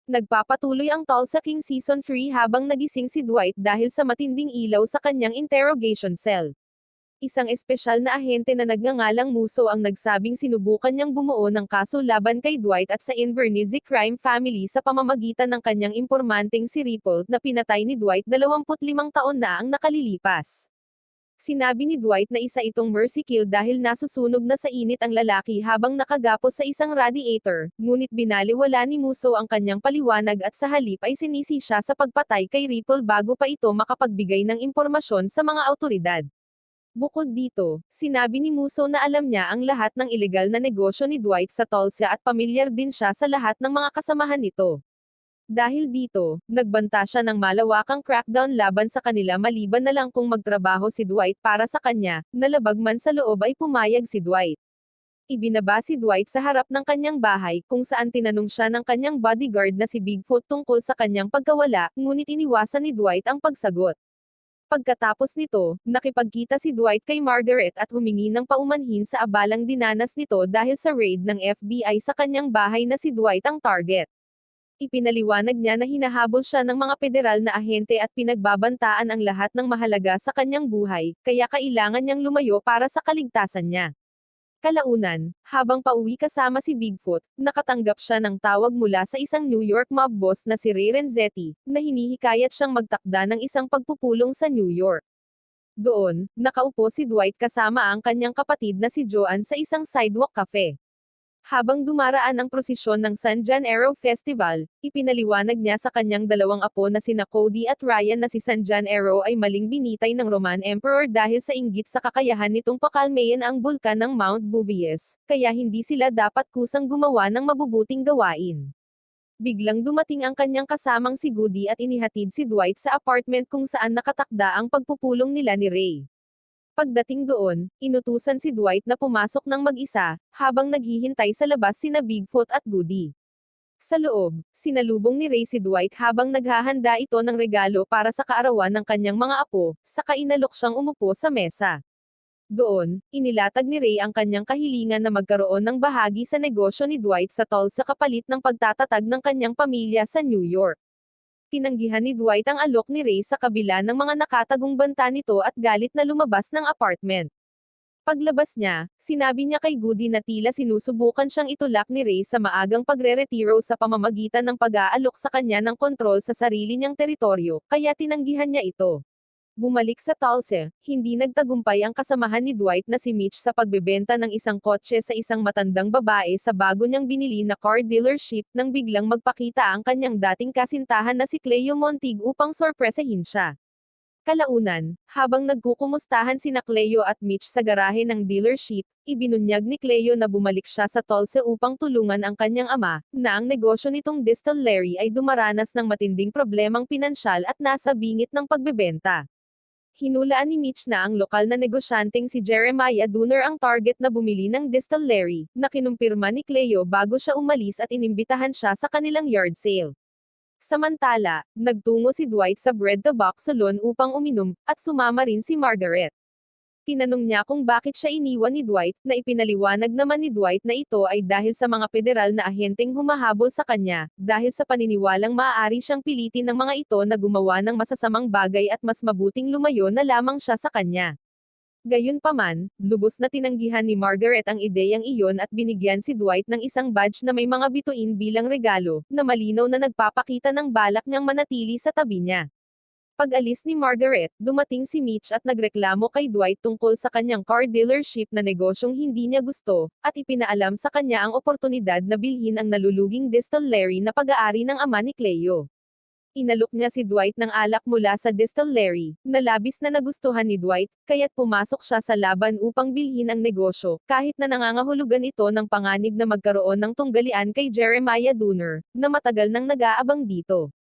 Nagpapatuloy ang Tulsa King Season 3 habang nagising si Dwight dahil sa matinding ilaw sa kanyang interrogation cell. Isang espesyal na ahente na nagngangalang Muso ang nagsabing sinubukan niyang bumuo ng kaso laban kay Dwight at sa Inverness crime family sa pamamagitan ng kanyang impormanteng si Ripple na pinatay ni Dwight 25 taon na ang nakalilipas. Sinabi ni Dwight na isa itong mercy kill dahil nasusunog na sa init ang lalaki habang nakagapos sa isang radiator, ngunit binaliwala ni Muso ang kanyang paliwanag at sa halip ay sinisi siya sa pagpatay kay Ripple bago pa ito makapagbigay ng impormasyon sa mga awtoridad. Bukod dito, sinabi ni Muso na alam niya ang lahat ng ilegal na negosyo ni Dwight sa Tulsa at pamilyar din siya sa lahat ng mga kasamahan nito. Dahil dito, nagbanta siya ng malawakang crackdown laban sa kanila maliban na lang kung magtrabaho si Dwight para sa kanya, nalabag man sa loob ay pumayag si Dwight. Ibinaba si Dwight sa harap ng kanyang bahay kung saan tinanong siya ng kanyang bodyguard na si Bigfoot tungkol sa kanyang pagkawala, ngunit iniwasan ni Dwight ang pagsagot. Pagkatapos nito, nakipagkita si Dwight kay Margaret at humingi ng paumanhin sa abalang dinanas nito dahil sa raid ng FBI sa kanyang bahay na si Dwight ang target. Ipinaliwanag niya na hinahabol siya ng mga federal na ahente at pinagbabantaan ang lahat ng mahalaga sa kanyang buhay, kaya kailangan niyang lumayo para sa kaligtasan niya. Kalaunan, habang pauwi kasama si Bigfoot, nakatanggap siya ng tawag mula sa isang New York mob boss na si Ray Renzetti, na hinihikayat siyang magtakda ng isang pagpupulong sa New York. Doon, nakaupo si Dwight kasama ang kanyang kapatid na si Joanne sa isang sidewalk cafe. Habang dumaraan ang prosesyon ng San Janeiro Festival, ipinaliwanag niya sa kanyang dalawang apo na sina Cody at Ryan na si San Janeiro ay maling binitay ng Roman Emperor dahil sa inggit sa kakayahan nitong pakalmayin ang bulkan ng Mount Buvies, kaya hindi sila dapat kusang gumawa ng mabubuting gawain. Biglang dumating ang kanyang kasamang si Goody at inihatid si Dwight sa apartment kung saan nakatakda ang pagpupulong nila ni Ray. Pagdating doon, inutusan si Dwight na pumasok ng mag-isa, habang naghihintay sa labas sina Bigfoot at Goody. Sa loob, sinalubong ni Ray si Dwight habang naghahanda ito ng regalo para sa kaarawan ng kanyang mga apo, saka inalok siyang umupo sa mesa. Doon, inilatag ni Ray ang kanyang kahilingan na magkaroon ng bahagi sa negosyo ni Dwight sa Tulsa kapalit ng pagtatatag ng kanyang pamilya sa New York. Tinanggihan ni Dwight ang alok ni Ray sa kabila ng mga nakatagong banta nito at galit na lumabas ng apartment. Paglabas niya, sinabi niya kay Goody na tila sinusubukan siyang itulak ni Ray sa maagang pagre-retiro sa pamamagitan ng pag-aalok sa kanya ng kontrol sa sarili niyang teritoryo, kaya tinanggihan niya ito. Bumalik sa Tulsa, hindi nagtagumpay ang kasamahan ni Dwight na si Mitch sa pagbebenta ng isang kotse sa isang matandang babae sa bago niyang binili na car dealership nang biglang magpakita ang kanyang dating kasintahan na si Cleo Montig upang sorpresahin siya. Kalaunan, habang nagkukumustahan sina Cleo at Mitch sa garahe ng dealership, ibinunyag ni Cleo na bumalik siya sa Tulsa upang tulungan ang kanyang ama, na ang negosyo nitong distillery ay dumaranas ng matinding problemang pinansyal at nasa bingit ng pagbebenta. Hinulaan ni Mitch na ang lokal na negosyanteng si Jeremiah Dooner ang target na bumili ng distillery, na kinumpirma ni Cleo bago siya umalis at inimbitahan siya sa kanilang yard sale. Samantala, nagtungo si Dwight sa Bread to Box Salon upang uminom, at sumama rin si Margaret. Tinanong niya kung bakit siya iniwan ni Dwight, na ipinaliwanag naman ni Dwight na ito ay dahil sa mga federal na ahenteng humahabol sa kanya, dahil sa paniniwalang maaari siyang pilitin ng mga ito na gumawa ng masasamang bagay at mas mabuting lumayo na lamang siya sa kanya. Gayunpaman, lubos na tinanggihan ni Margaret ang ideyang iyon at binigyan si Dwight ng isang badge na may mga bituin bilang regalo, na malinaw na nagpapakita ng balak niyang manatili sa tabi niya. Pag-alis ni Margaret, dumating si Mitch at nagreklamo kay Dwight tungkol sa kanyang car dealership na negosyong hindi niya gusto, at ipinaalam sa kanya ang oportunidad na bilhin ang naluluging distillery na pag-aari ng ama ni Cleo. Inalok niya si Dwight ng alak mula sa distillery, na labis na nagustuhan ni Dwight, kaya't pumasok siya sa laban upang bilhin ang negosyo, kahit na nangangahulugan ito ng panganib na magkaroon ng tunggalian kay Jeremiah Dooner, na matagal nang nag-aabang dito.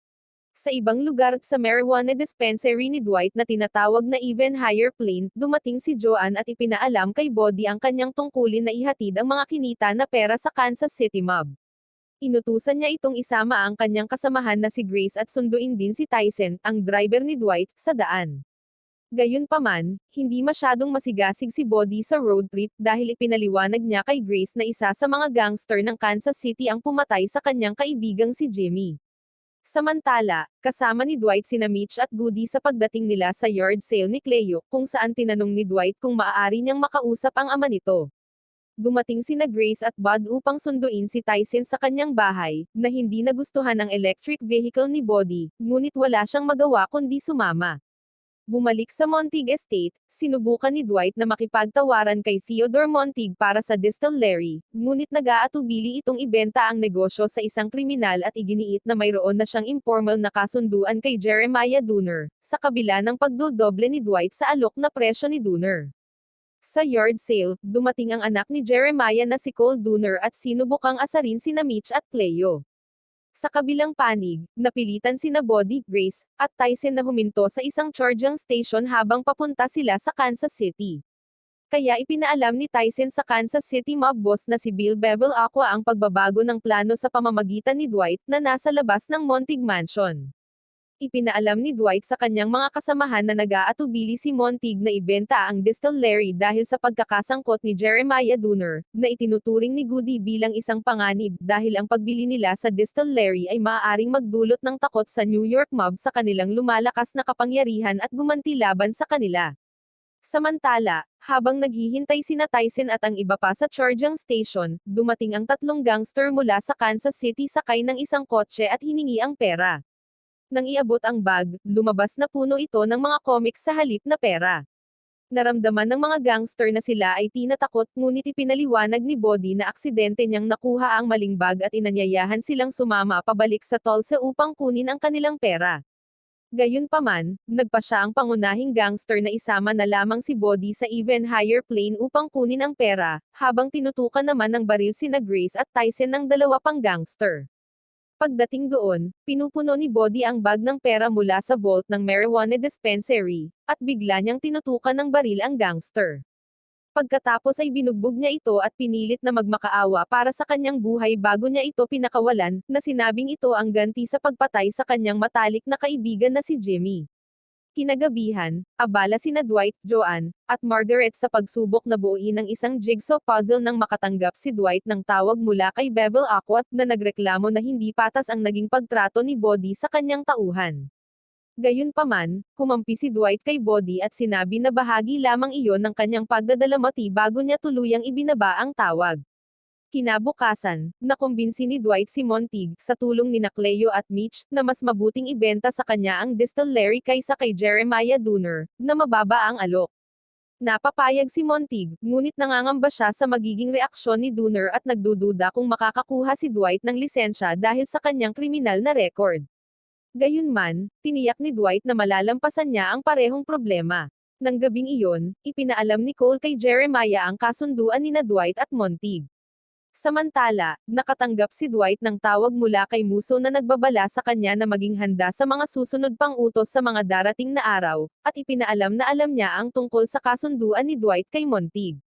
Sa ibang lugar, sa marijuana dispensary ni Dwight na tinatawag na Even Higher Plane, dumating si Joanne at ipinaalam kay Body ang kanyang tungkulin na ihatid ang mga kinita na pera sa Kansas City mob. Inutusan niya itong isama ang kanyang kasamahan na si Grace at sunduin din si Tyson, ang driver ni Dwight, sa daan. Gayunpaman, hindi masyadong masigasig si Body sa road trip dahil ipinaliwanag niya kay Grace na isa sa mga gangster ng Kansas City ang pumatay sa kanyang kaibigang si Jimmy. Samantala, kasama ni Dwight sina Mitch at Goody sa pagdating nila sa yard sale ni Cleo, kung saan tinanong ni Dwight kung maaari niyang makausap ang ama nito. Dumating sina Grace at Bud upang sunduin si Tyson sa kanyang bahay, na hindi nagustuhan ang electric vehicle ni Body, ngunit wala siyang magawa kundi sumama. Bumalik sa Montig Estate, sinubukan ni Dwight na makipagtawaran kay Theodore Montig para sa distillery, ngunit nag-aatubili itong ibenta ang negosyo sa isang kriminal at iginiit na mayroon na siyang informal na kasunduan kay Jeremiah Dooner, sa kabila ng pagdodoble ni Dwight sa alok na presyo ni Dooner. Sa yard sale, dumating ang anak ni Jeremiah na si Cole Dooner at sinubukang asarin sina Mitch at Cleo. Sa kabilang panig, napilitan sina Body, Grace, at Tyson na huminto sa isang charging station habang papunta sila sa Kansas City. Kaya ipinaalam ni Tyson sa Kansas City mob boss na si Bill Bevilacqua ang pagbabago ng plano sa pamamagitan ni Dwight na nasa labas ng Montig Mansion. Ipinaalam ni Dwight sa kanyang mga kasamahan na nag-aatubili si Montig na ibenta ang distillery dahil sa pagkakasangkot ni Jeremiah Dooner, na itinuturing ni Goody bilang isang panganib dahil ang pagbili nila sa distillery ay maaaring magdulot ng takot sa New York mob sa kanilang lumalakas na kapangyarihan at gumanti laban sa kanila. Samantala, habang naghihintay sina Tyson at ang iba pa sa charging station, dumating ang tatlong gangster mula sa Kansas City sakay ng isang kotse at hiningi ang pera. Nang iabot ang bag, lumabas na puno ito ng mga comics sa halip na pera. Naramdaman ng mga gangster na sila ay tinatakot, ngunit ipinaliwanag ni Body na aksidente niyang nakuha ang maling bag at inanyayahan silang sumama pabalik sa Tulsa upang kunin ang kanilang pera. Gayunpaman, nagpa siya ang pangunahing gangster na isama na lamang si Body sa even higher plane upang kunin ang pera, habang tinutukan naman ng baril sina Grace at Tyson ng dalawa pang gangster. Pagdating doon, pinupuno ni Body ang bag ng pera mula sa vault ng marijuana dispensary, at bigla niyang tinutukan ng baril ang gangster. Pagkatapos ay binugbog niya ito at pinilit na magmakaawa para sa kanyang buhay bago niya ito pinakawalan, na sinabing ito ang ganti sa pagpatay sa kanyang matalik na kaibigan na si Jimmy. Kinagabihan, abala sina Dwight, Joanne, at Margaret sa pagsubok na buuin ang isang jigsaw puzzle nang makatanggap si Dwight ng tawag mula kay Bevilacqua, na nagreklamo na hindi patas ang naging pagtrato ni Body sa kanyang tauhan. Gayunpaman, kumampi si Dwight kay Body at sinabi na bahagi lamang iyon ng kanyang pagdadalamati bago niya tuluyang ibinaba ang tawag. Kinabukasan, nakumbinsi ni Dwight si Montig, sa tulong ni Cleo at Mitch, na mas mabuting ibenta sa kanya ang distillery kaysa kay Jeremiah Dooner, na mababa ang alok. Napapayag si Montig, ngunit nangangamba siya sa magiging reaksyon ni Dooner at nagdududa kung makakakuha si Dwight ng lisensya dahil sa kanyang kriminal na record. Gayunman, tiniyak ni Dwight na malalampasan niya ang parehong problema. Nang gabing iyon, ipinaalam ni Cole kay Jeremiah ang kasunduan nina Dwight at Montig. Samantala, nakatanggap si Dwight ng tawag mula kay Musso na nagbabala sa kanya na maging handa sa mga susunod pang utos sa mga darating na araw, at ipinaalam na alam niya ang tungkol sa kasunduan ni Dwight kay Montig.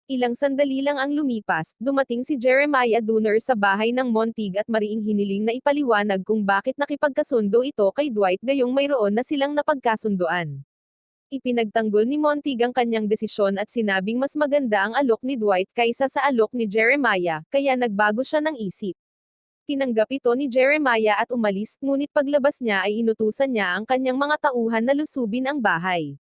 Ilang sandali lang ang lumipas, dumating si Jeremiah Dooner sa bahay ng Montig at mariing hiniling na ipaliwanag kung bakit nakipagkasundo ito kay Dwight gayong mayroon na silang napagkasunduan. Ipinagtanggol ni Montig ang kanyang desisyon at sinabing mas maganda ang alok ni Dwight kaysa sa alok ni Jeremiah, kaya nagbago siya ng isip. Tinanggap ito ni Jeremiah at umalis, ngunit paglabas niya ay inutusan niya ang kanyang mga tauhan na lusubin ang bahay.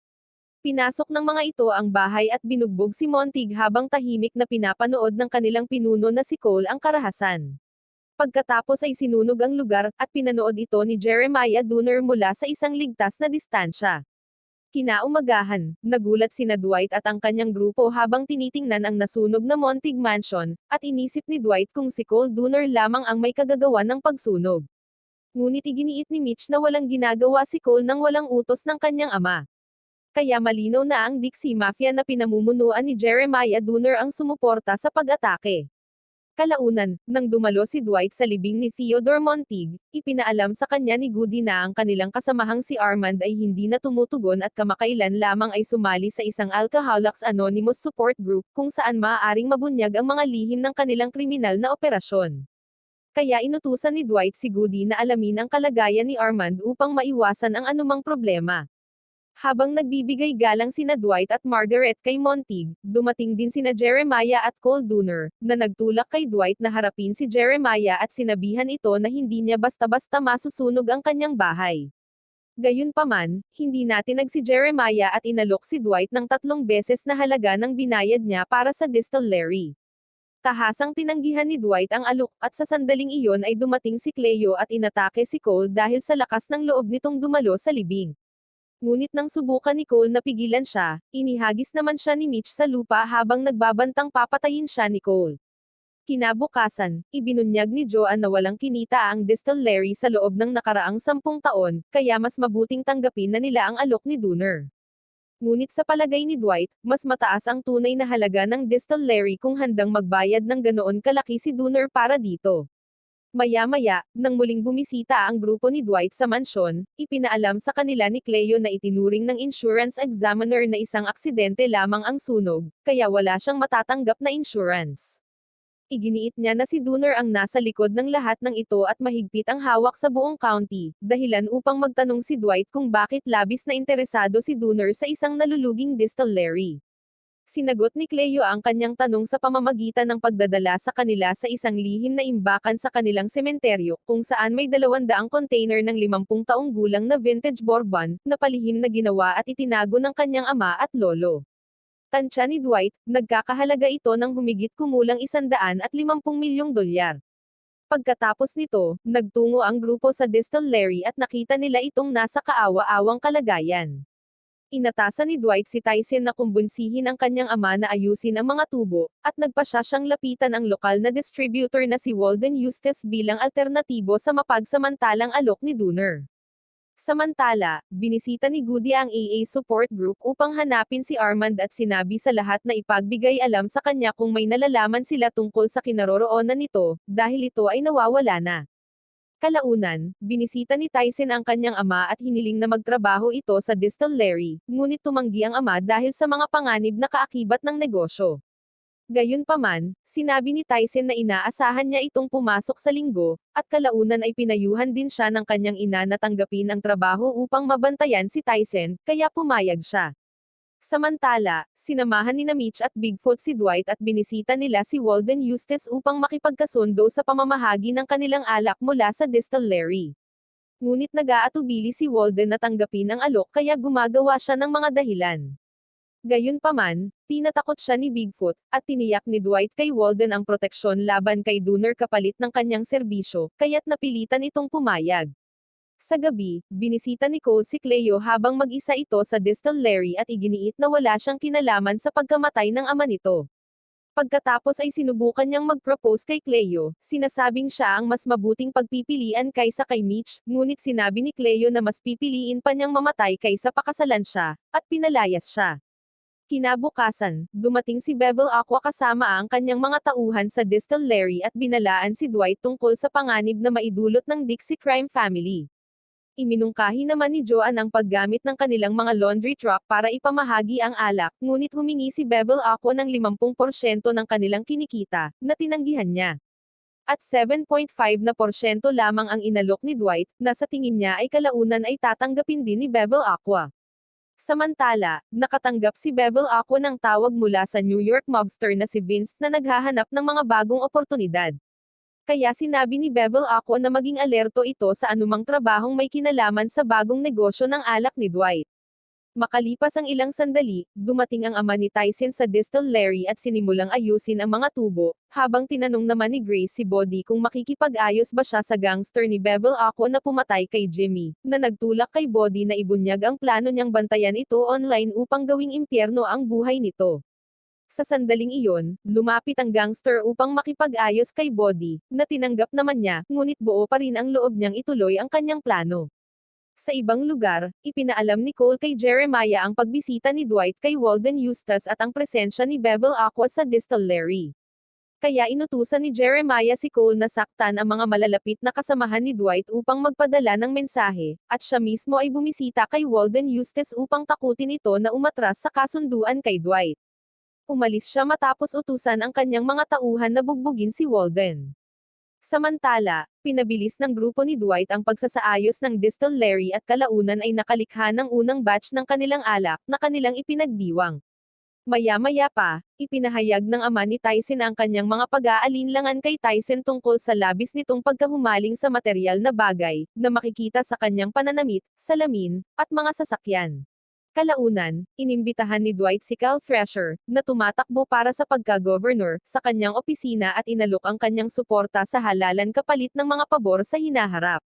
Pinasok ng mga ito ang bahay at binugbog si Montig habang tahimik na pinapanood ng kanilang pinuno na si Cole ang karahasan. Pagkatapos ay sinunog ang lugar, at pinanood ito ni Jeremiah Dooner mula sa isang ligtas na distansya. Kinaumagahan, nagulat sina Dwight at ang kanyang grupo habang tinitingnan ang nasunog na Montig Mansion, at inisip ni Dwight kung si Cole Dooner lamang ang may kagagawan ng pagsunog. Ngunit iginiit ni Mitch na walang ginagawa si Cole nang walang utos ng kanyang ama. Kaya malinaw na ang Dixie Mafia na pinamumunuan ni Jeremiah Dooner ang sumuporta sa pag-atake. Kalaunan, nang dumalo si Dwight sa libing ni Theodore Montig, ipinaalam sa kanya ni Goody na ang kanilang kasamahang si Armand ay hindi na tumutugon at kamakailan lamang ay sumali sa isang Alcoholics Anonymous support group kung saan maaaring mabunyag ang mga lihim ng kanilang kriminal na operasyon. Kaya inutusan ni Dwight si Goody na alamin ang kalagayan ni Armand upang maiwasan ang anumang problema. Habang nagbibigay galang sina Dwight at Margaret kay Montague, dumating din sina Jeremiah at Cole Dooner, na nagtulak kay Dwight na harapin si Jeremiah at sinabihan ito na hindi niya basta-basta masusunog ang kanyang bahay. Gayunpaman, hindi natinag si Jeremiah at inalok si Dwight ng 3 beses na halaga ng binayad niya para sa distillery. Tahasang tinanggihan ni Dwight ang alok at sa sandaling iyon ay dumating si Cleo at inatake si Cole dahil sa lakas ng loob nitong dumalo sa libing. Ngunit nang subukan ni Cole na pigilan siya, inihagis naman siya ni Mitch sa lupa habang nagbabantang papatayin siya ni Cole. Kinabukasan, ibinunyag ni Joanne na walang kinita ang distillery sa loob ng nakaraang 10 taon, kaya mas mabuting tanggapin na nila ang alok ni Dooner. Ngunit sa palagay ni Dwight, mas mataas ang tunay na halaga ng distillery kung handang magbayad ng ganoon kalaki si Dooner para dito. Maya-maya, nang muling bumisita ang grupo ni Dwight sa mansyon, ipinaalam sa kanila ni Cleo na itinuring ng insurance examiner na isang aksidente lamang ang sunog, kaya wala siyang matatanggap na insurance. Iginiit niya na si Dooner ang nasa likod ng lahat ng ito at mahigpit ang hawak sa buong county, dahilan upang magtanong si Dwight kung bakit labis na interesado si Dooner sa isang naluluging distillery. Sinagot ni Cleo ang kanyang tanong sa pamamagitan ng pagdadala sa kanila sa isang lihim na imbakan sa kanilang sementeryo, kung saan may 200 container ng 50 taong gulang na vintage bourbon, na palihim na ginawa at itinago ng kanyang ama at lolo. Tansya ni Dwight, nagkakahalaga ito ng humigit kumulang $150 milyong. Pagkatapos nito, nagtungo ang grupo sa distillery at nakita nila itong nasa kaawa-awang kalagayan. Inatasan ni Dwight si Tyson na kumbunsihin ang kanyang ama na ayusin ang mga tubo, at nagpasya siyang lapitan ang lokal na distributor na si Walden Eustace bilang alternatibo sa mapagsamantalang alok ni Dooner. Samantala, binisita ni Goody ang AA support group upang hanapin si Armand at sinabi sa lahat na ipagbigay alam sa kanya kung may nalalaman sila tungkol sa kinaroroonan nito, dahil ito ay nawawala na. Kalaunan, binisita ni Tyson ang kanyang ama at hiniling na magtrabaho ito sa distillery, ngunit tumanggi ang ama dahil sa mga panganib na kaakibat ng negosyo. Gayunpaman, sinabi ni Tyson na inaasahan niya itong pumasok sa linggo, at kalaunan ay pinayuhan din siya ng kanyang ina na tanggapin ang trabaho upang mabantayan si Tyson, kaya pumayag siya. Samantala, sinamahan ni Mitch at Bigfoot si Dwight at binisita nila si Walden Eustace upang makipagkasundo sa pamamahagi ng kanilang alak mula sa distillery. Ngunit nag-aatubili si Walden na tanggapin ang alok kaya gumagawa siya ng mga dahilan. Gayunpaman, tinatakot siya ni Bigfoot, at tiniyak ni Dwight kay Walden ang proteksyon laban kay Dooner kapalit ng kanyang serbisyo, kaya't napilitan itong pumayag. Sa gabi, binisita ni Cole si Cleo habang mag-isa ito sa distillery at iginiit na wala siyang kinalaman sa pagkamatay ng ama nito. Pagkatapos ay sinubukan niyang mag-propose kay Cleo, sinasabing siya ang mas mabuting pagpipilian kaysa kay Mitch, ngunit sinabi ni Cleo na mas pipiliin pa niyang mamatay kaysa pakasalan siya, at pinalayas siya. Kinabukasan, dumating si Bevel Aqua kasama ang kanyang mga tauhan sa distillery at binalaan si Dwight tungkol sa panganib na maidulot ng Dixie crime family. Iminungkahi naman ni Joanne ang paggamit ng kanilang mga laundry truck para ipamahagi ang alak, ngunit humingi si Bevel Aqua ng 50% ng kanilang kinikita, na tinanggihan niya. At 7.5% lamang ang inalok ni Dwight, na sa tingin niya ay kalaunan ay tatanggapin din ni Bevel Aqua. Samantala, nakatanggap si Bevel Aqua ng tawag mula sa New York mobster na si Vince na naghahanap ng mga bagong oportunidad. Kaya sinabi ni Bevel Aqua na maging alerto ito sa anumang trabahong may kinalaman sa bagong negosyo ng alak ni Dwight. Makalipas ang ilang sandali, dumating ang ama ni Tyson sa distillery at sinimulang ayusin ang mga tubo, habang tinanong naman ni Grace si Bodhi kung makikipag-ayos ba siya sa gangster ni Bevel Aqua na pumatay kay Jimmy, na nagtulak kay Bodhi na ibunyag ang plano niyang bantayan ito online upang gawing impyerno ang buhay nito. Sa sandaling iyon, lumapit ang gangster upang makipag-ayos kay Bodhi, na tinanggap naman niya, ngunit buo pa rin ang loob niyang ituloy ang kanyang plano. Sa ibang lugar, ipinaalam ni Cole kay Jeremiah ang pagbisita ni Dwight kay Walden Eustace at ang presensya ni Bevel Aqua sa distillery. Kaya inutusan ni Jeremiah si Cole na saktan ang mga malalapit na kasamahan ni Dwight upang magpadala ng mensahe, at siya mismo ay bumisita kay Walden Eustace upang takutin ito na umatras sa kasunduan kay Dwight. Umalis siya matapos utusan ang kanyang mga tauhan na bugbugin si Walden. Samantala, Pinabilis ng grupo ni Dwight ang pagsasaayos ng distillery at kalaunan ay nakalikha ng unang batch ng kanilang alak na kanilang ipinagdiwang. Maya-maya pa, ipinahayag ng ama ni Tyson ang kanyang mga pag-aalinlangan kay Tyson tungkol sa labis nitong pagkahumaling sa materyal na bagay, na makikita sa kanyang pananamit, salamin, at mga sasakyan. Kalaunan, inimbitahan ni Dwight si Cal Thrasher, na tumatakbo para sa pagka-governor, sa kanyang opisina at inalok ang kanyang suporta sa halalan kapalit ng mga pabor sa hinaharap.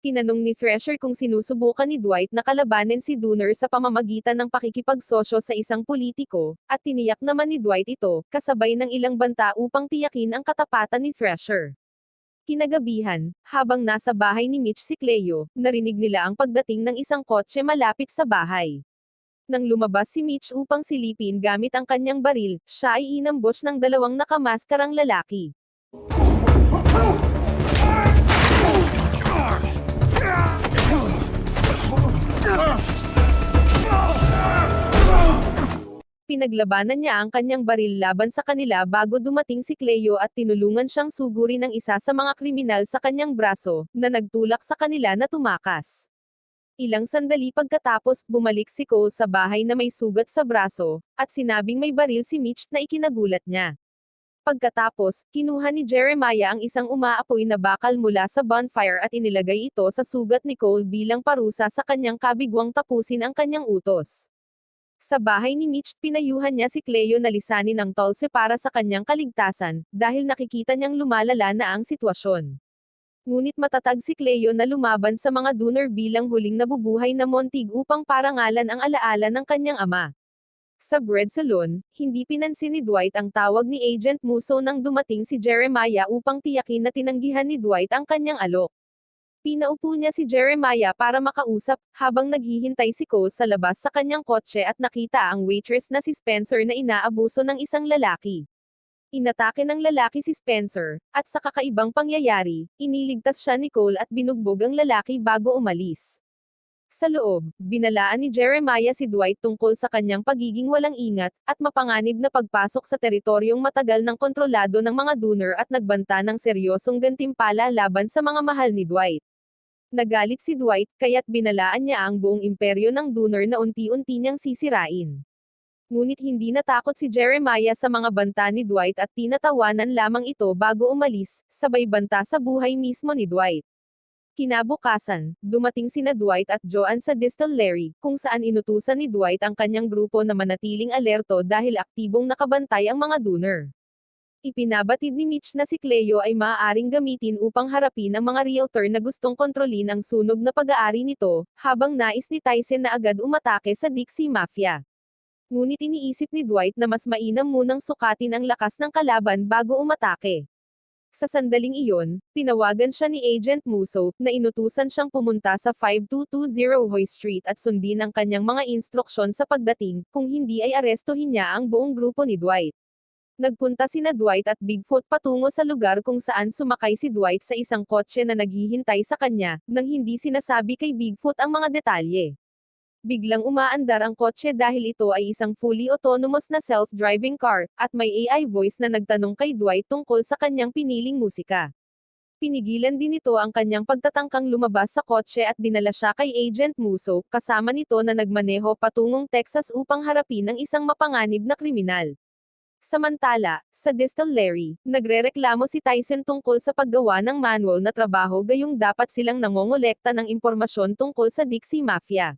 Tinanong ni Thrasher kung sinusubukan ni Dwight na kalabanin si Dooner sa pamamagitan ng pakikipagsosyo sa isang politiko, at tiniyak naman ni Dwight ito, kasabay ng ilang banta upang tiyakin ang katapatan ni Thrasher. Kinagabihan, habang nasa bahay ni Mitch si Cleo, narinig nila ang pagdating ng isang kotse malapit sa bahay. Nang lumabas si Mitch upang silipin gamit ang kanyang baril, siya ay inambush ng dalawang nakamaskarang lalaki. Pinaglabanan niya ang kanyang baril laban sa kanila bago dumating si Cleo at tinulungan siyang sugurin ng isa sa mga kriminal sa kanyang braso, na nagtulak sa kanila na tumakas. Ilang sandali pagkatapos, bumalik si Cole sa bahay na may sugat sa braso, at sinabing may baril si Mitch na ikinagulat niya. Pagkatapos, kinuha ni Jeremiah ang isang umaapoy na bakal mula sa bonfire at inilagay ito sa sugat ni Cole bilang parusa sa kanyang kabigwang tapusin ang kanyang utos. Sa bahay ni Mitch, pinayuhan niya si Cleo na lisanin ang Tulse para sa kanyang kaligtasan, dahil nakikita niyang lumalala na ang sitwasyon. Ngunit matatag si Cleo na lumaban sa mga Dooner bilang huling nabubuhay na montig upang parangalan ang alaala ng kanyang ama. Sa bread salon, hindi pinansin ni Dwight ang tawag ni Agent Musso nang dumating si Jeremiah upang tiyakin na tinanggihan ni Dwight ang kanyang alok. Pinaupo niya si Jeremiah para makausap, habang naghihintay si Cole sa labas sa kanyang kotse at nakita ang waitress na si Spencer na inaabuso ng isang lalaki. Inatake ng lalaki si Spencer, at sa kakaibang pangyayari, iniligtas siya ni Cole at binugbog ang lalaki bago umalis. Sa loob, binalaan ni Jeremiah si Dwight tungkol sa kanyang pagiging walang ingat, at mapanganib na pagpasok sa teritoryong matagal ng kontrolado ng mga Dooner at nagbanta ng seryosong gantimpala laban sa mga mahal ni Dwight. Nagalit si Dwight, kaya't binalaan niya ang buong imperyo ng Dooner na unti-unti niyang sisirain. Ngunit hindi natakot si Jeremiah sa mga banta ni Dwight at tinatawanan lamang ito bago umalis, sabay banta sa buhay mismo ni Dwight. Kinabukasan, dumating sina Dwight at Joanne sa distillery, kung saan inutusan ni Dwight ang kanyang grupo na manatiling alerto dahil aktibong nakabantay ang mga Dooner. Ipinabatid ni Mitch na si Cleo ay maaaring gamitin upang harapin ang mga realtor na gustong kontrolin ang sunog na pag-aari nito, habang nais ni Tyson na agad umatake sa Dixie Mafia. Ngunit iniisip ni Dwight na mas mainam munang sukatin ang lakas ng kalaban bago umatake. Sa sandaling iyon, tinawagan siya ni Agent Musso, na inutusan siyang pumunta sa 5220 Hoy Street at sundin ang kanyang mga instruksyon sa pagdating, kung hindi ay arestuhin niya ang buong grupo ni Dwight. Nagpunta sina Dwight at Bigfoot patungo sa lugar kung saan sumakay si Dwight sa isang kotse na naghihintay sa kanya, nang hindi sinasabi kay Bigfoot ang mga detalye. Biglang umaandar ang kotse dahil ito ay isang fully autonomous na self-driving car, at may AI voice na nagtanong kay Dwight tungkol sa kanyang piniling musika. Pinigilan din ito ang kanyang pagtatangkang lumabas sa kotse at dinala siya kay Agent Musso, kasama nito na nagmaneho patungong Texas upang harapin ang isang mapanganib na kriminal. Samantala, sa distillery, nagrereklamo si Tyson tungkol sa paggawa ng manual na trabaho gayong dapat silang nangongolekta ng impormasyon tungkol sa Dixie Mafia.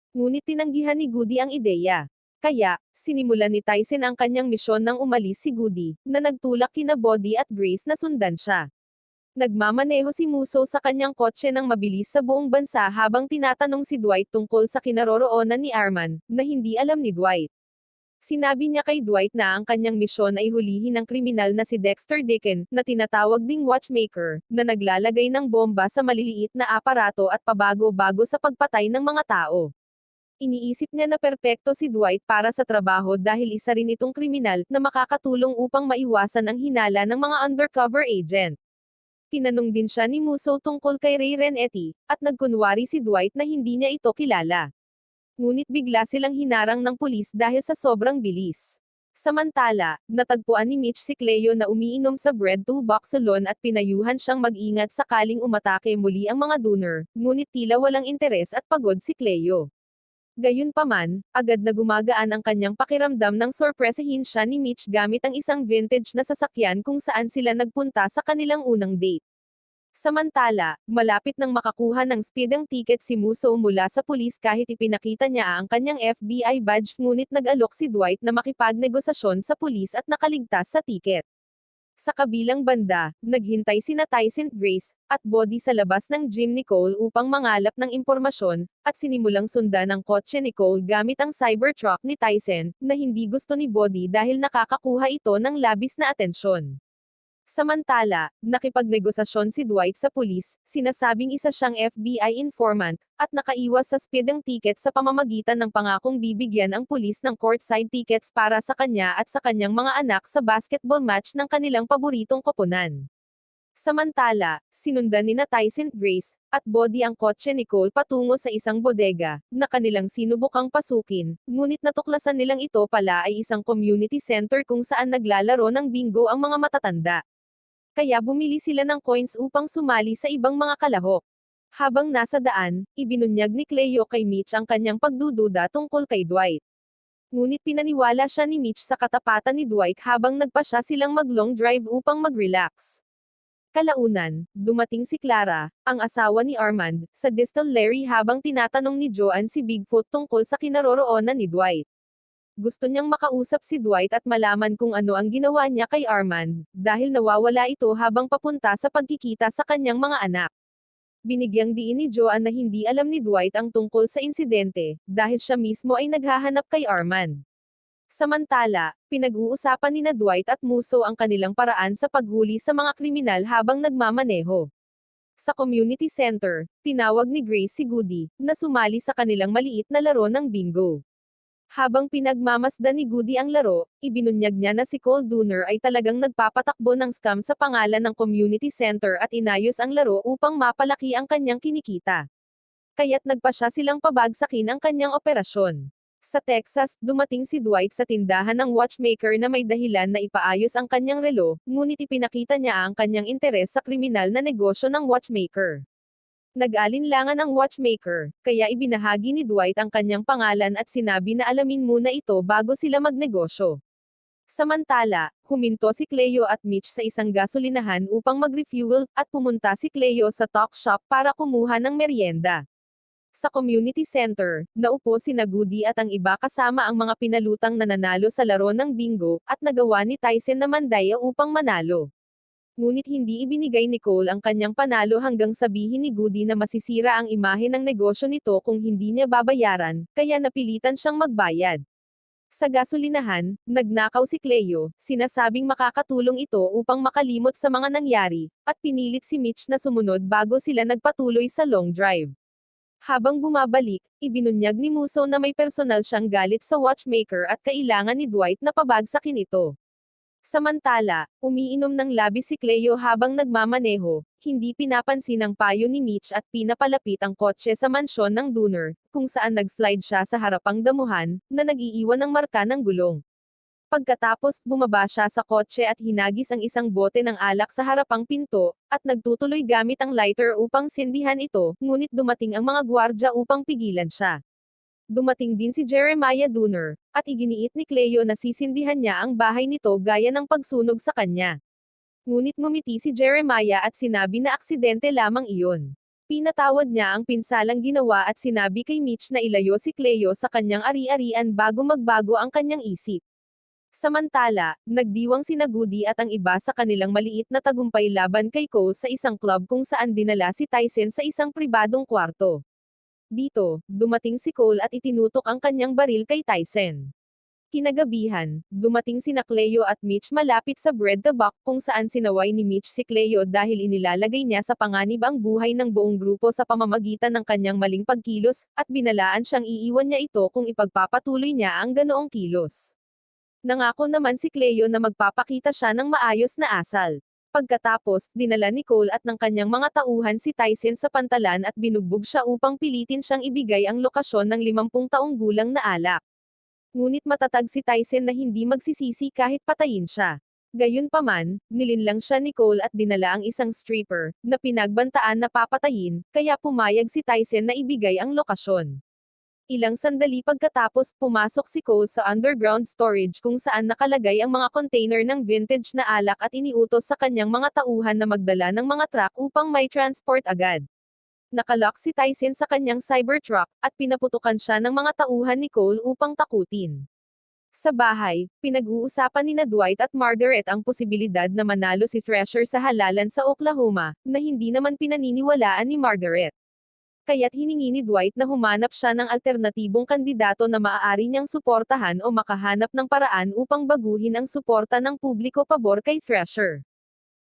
Ngunit tinanggihan ni Goody ang ideya. Kaya, sinimulan ni Tyson ang kanyang misyon nang umalis si Goody, na nagtulak kina Body at Grace na sundan siya. Nagmamaneho si Musso sa kanyang kotse ng mabilis sa buong bansa habang tinatanong si Dwight tungkol sa kinaroroonan ni Arman, na hindi alam ni Dwight. Sinabi niya kay Dwight na ang kanyang misyon ay hulihin ang kriminal na si Dexter Dicken, na tinatawag ding watchmaker, na naglalagay ng bomba sa maliliit na aparato at pabago-bago sa pagpatay ng mga tao. Iniisip niya na perpekto si Dwight para sa trabaho dahil isa rin itong kriminal na makakatulong upang maiwasan ang hinala ng mga undercover agent. Tinanong din siya ni Musso tungkol kay Ray Renetti, at nagkunwari si Dwight na hindi niya ito kilala. Ngunit bigla silang hinarang ng pulis dahil sa sobrang bilis. Samantala, natagpuan ni Mitch si Cleo na umiinom sa Bread 2 Box Salon at pinayuhan siyang mag-ingat sakaling umatake muli ang mga Dooner, ngunit tila walang interes at pagod si Cleo. Gayunpaman, agad na gumagaan ang kanyang pakiramdam nang sorpresahin siya ni Mitch gamit ang isang vintage na sasakyan kung saan sila nagpunta sa kanilang unang date. Samantala, malapit nang makakuha ng speeding ticket si Musso mula sa pulis kahit ipinakita niya ang kanyang FBI badge ngunit nag-alok si Dwight na makipagnegosasyon sa pulis at nakaligtas sa ticket. Sa kabilang banda, naghintay sina Tyson Grace at Body sa labas ng gym ni Cole upang mangalap ng impormasyon, at sinimulang sundan ang kotse ni Cole gamit ang Cybertruck ni Tyson, na hindi gusto ni Body dahil nakakakuha ito ng labis na atensyon. Samantala, nakipagnegosasyon si Dwight sa pulis, sinasabing isa siyang FBI informant, at nakaiwas sa speeding ticket sa pamamagitan ng pangakong bibigyan ang pulis ng courtside tickets para sa kanya at sa kanyang mga anak sa basketball match ng kanilang paboritong koponan. Samantala, sinundan ni Tyson Grace at Body ang kotse ni Cole patungo sa isang bodega, na kanilang sinubukang pasukin, ngunit natuklasan nilang ito pala ay isang community center kung saan naglalaro ng bingo ang mga matatanda. Kaya bumili sila ng coins upang sumali sa ibang mga kalahok. Habang nasa daan, ibinunyag ni Cleo kay Mitch ang kanyang pagdududa tungkol kay Dwight. Ngunit pinaniwala siya ni Mitch sa katapatan ni Dwight habang nagpasya silang mag-long drive upang mag-relax. Kalaunan, dumating si Clara, ang asawa ni Armand, sa distillery habang tinatanong ni Joanne si Bigfoot tungkol sa kinaroroonan ni Dwight. Gusto niyang makausap si Dwight at malaman kung ano ang ginawa niya kay Armand, dahil nawawala ito habang papunta sa pagkikita sa kanyang mga anak. Binigyang diin ni Joanne na hindi alam ni Dwight ang tungkol sa insidente, dahil siya mismo ay naghahanap kay Armand. Samantala, pinag-uusapan ni Dwight at Musso ang kanilang paraan sa paghuli sa mga kriminal habang nagmamaneho. Sa community center, tinawag ni Grace si Goody, na sumali sa kanilang maliit na laro ng bingo. Habang pinagmamasdan ni Goody ang laro, ibinunyag niya na si Cole Dooner ay talagang nagpapatakbo ng scam sa pangalan ng community center at inayos ang laro upang mapalaki ang kanyang kinikita. Kaya't nagpasya silang pabagsakin ang kanyang operasyon. Sa Texas, dumating si Dwight sa tindahan ng watchmaker na may dahilan na ipaayos ang kanyang relo, ngunit ipinakita niya ang kanyang interes sa kriminal na negosyo ng watchmaker. Nag-alinlangan ang watchmaker, kaya ibinahagi ni Dwight ang kanyang pangalan at sinabi na alamin muna ito bago sila magnegosyo. Samantala, huminto si Cleo at Mitch sa isang gasolinahan upang mag-refuel, at pumunta si Cleo sa talk shop para kumuha ng merienda. Sa community center, naupo sina Goody at ang iba kasama ang mga pinalutang nananalo sa laro ng bingo, at nagawa ni Tyson na mandaya upang manalo. Ngunit hindi ibinigay ni Cole ang kanyang panalo hanggang sabihin ni Goody na masisira ang imahe ng negosyo nito kung hindi niya babayaran, kaya napilitan siyang magbayad. Sa gasolinahan, nagnakaw si Cleo, sinasabing makakatulong ito upang makalimot sa mga nangyari, at pinilit si Mitch na sumunod bago sila nagpatuloy sa long drive. Habang bumabalik, ibinunyag ni Musso na may personal siyang galit sa watchmaker at kailangan ni Dwight na pabagsakin ito. Samantala, umiinom ng labis si Cleo habang nagmamaneho, hindi pinapansin ang payo ni Mitch at pinapalapit ang kotse sa mansyon ng Dooner, kung saan nag-slide siya sa harapang damuhan, na nag-iiwan ng marka ng gulong. Pagkatapos, bumaba siya sa kotse at hinagis ang isang bote ng alak sa harapang pinto, at nagtutuloy gamit ang lighter upang sindihan ito, ngunit dumating ang mga gwardya upang pigilan siya. Dumating din si Jeremiah Dooner, at iginiit ni Cleo na sisindihan niya ang bahay nito gaya ng pagsunog sa kanya. Ngunit ngumiti si Jeremiah at sinabi na aksidente lamang iyon. Pinatawad niya ang pinsalang ginawa at sinabi kay Mitch na ilayo si Cleo sa kanyang ari-arian bago magbago ang kanyang isip. Samantala, nagdiwang sina Goody at ang iba sa kanilang maliit na tagumpay laban kay Cole sa isang club kung saan dinala si Tyson sa isang pribadong kwarto. Dito, dumating si Cole at itinutok ang kanyang baril kay Tyson. Kinagabihan, dumating sina Cleo at Mitch malapit sa Bread the Buck kung saan sinaway ni Mitch si Cleo dahil inilalagay niya sa panganib ang buhay ng buong grupo sa pamamagitan ng kanyang maling pagkilos, at binalaan siyang iiwan niya ito kung ipagpapatuloy niya ang ganoong kilos. Nangako naman si Cleo na magpapakita siya ng maayos na asal. Pagkatapos, dinala ni Cole at ng kanyang mga tauhan si Tyson sa pantalan at binugbog siya upang pilitin siyang ibigay ang lokasyon ng 50 taong gulang na alak. Ngunit matatag si Tyson na hindi magsisisi kahit patayin siya. Gayunpaman, nilinlang siya ni Cole at dinala ang isang stripper, na pinagbantaan na papatayin, kaya pumayag si Tyson na ibigay ang lokasyon. Ilang sandali pagkatapos, pumasok si Cole sa underground storage kung saan nakalagay ang mga container ng vintage na alak at iniutos sa kanyang mga tauhan na magdala ng mga truck upang may transport agad. Nakalock si Tyson sa kanyang Cybertruck, at pinaputukan siya ng mga tauhan ni Cole upang takutin. Sa bahay, pinag-uusapan ni Dwight at Margaret ang posibilidad na manalo si Thresher sa halalan sa Oklahoma, na hindi naman pinaniniwalaan ni Margaret. Kaya't hiningi ni Dwight na humanap siya ng alternatibong kandidato na maaari niyang suportahan o makahanap ng paraan upang baguhin ang suporta ng publiko pabor kay Thresher.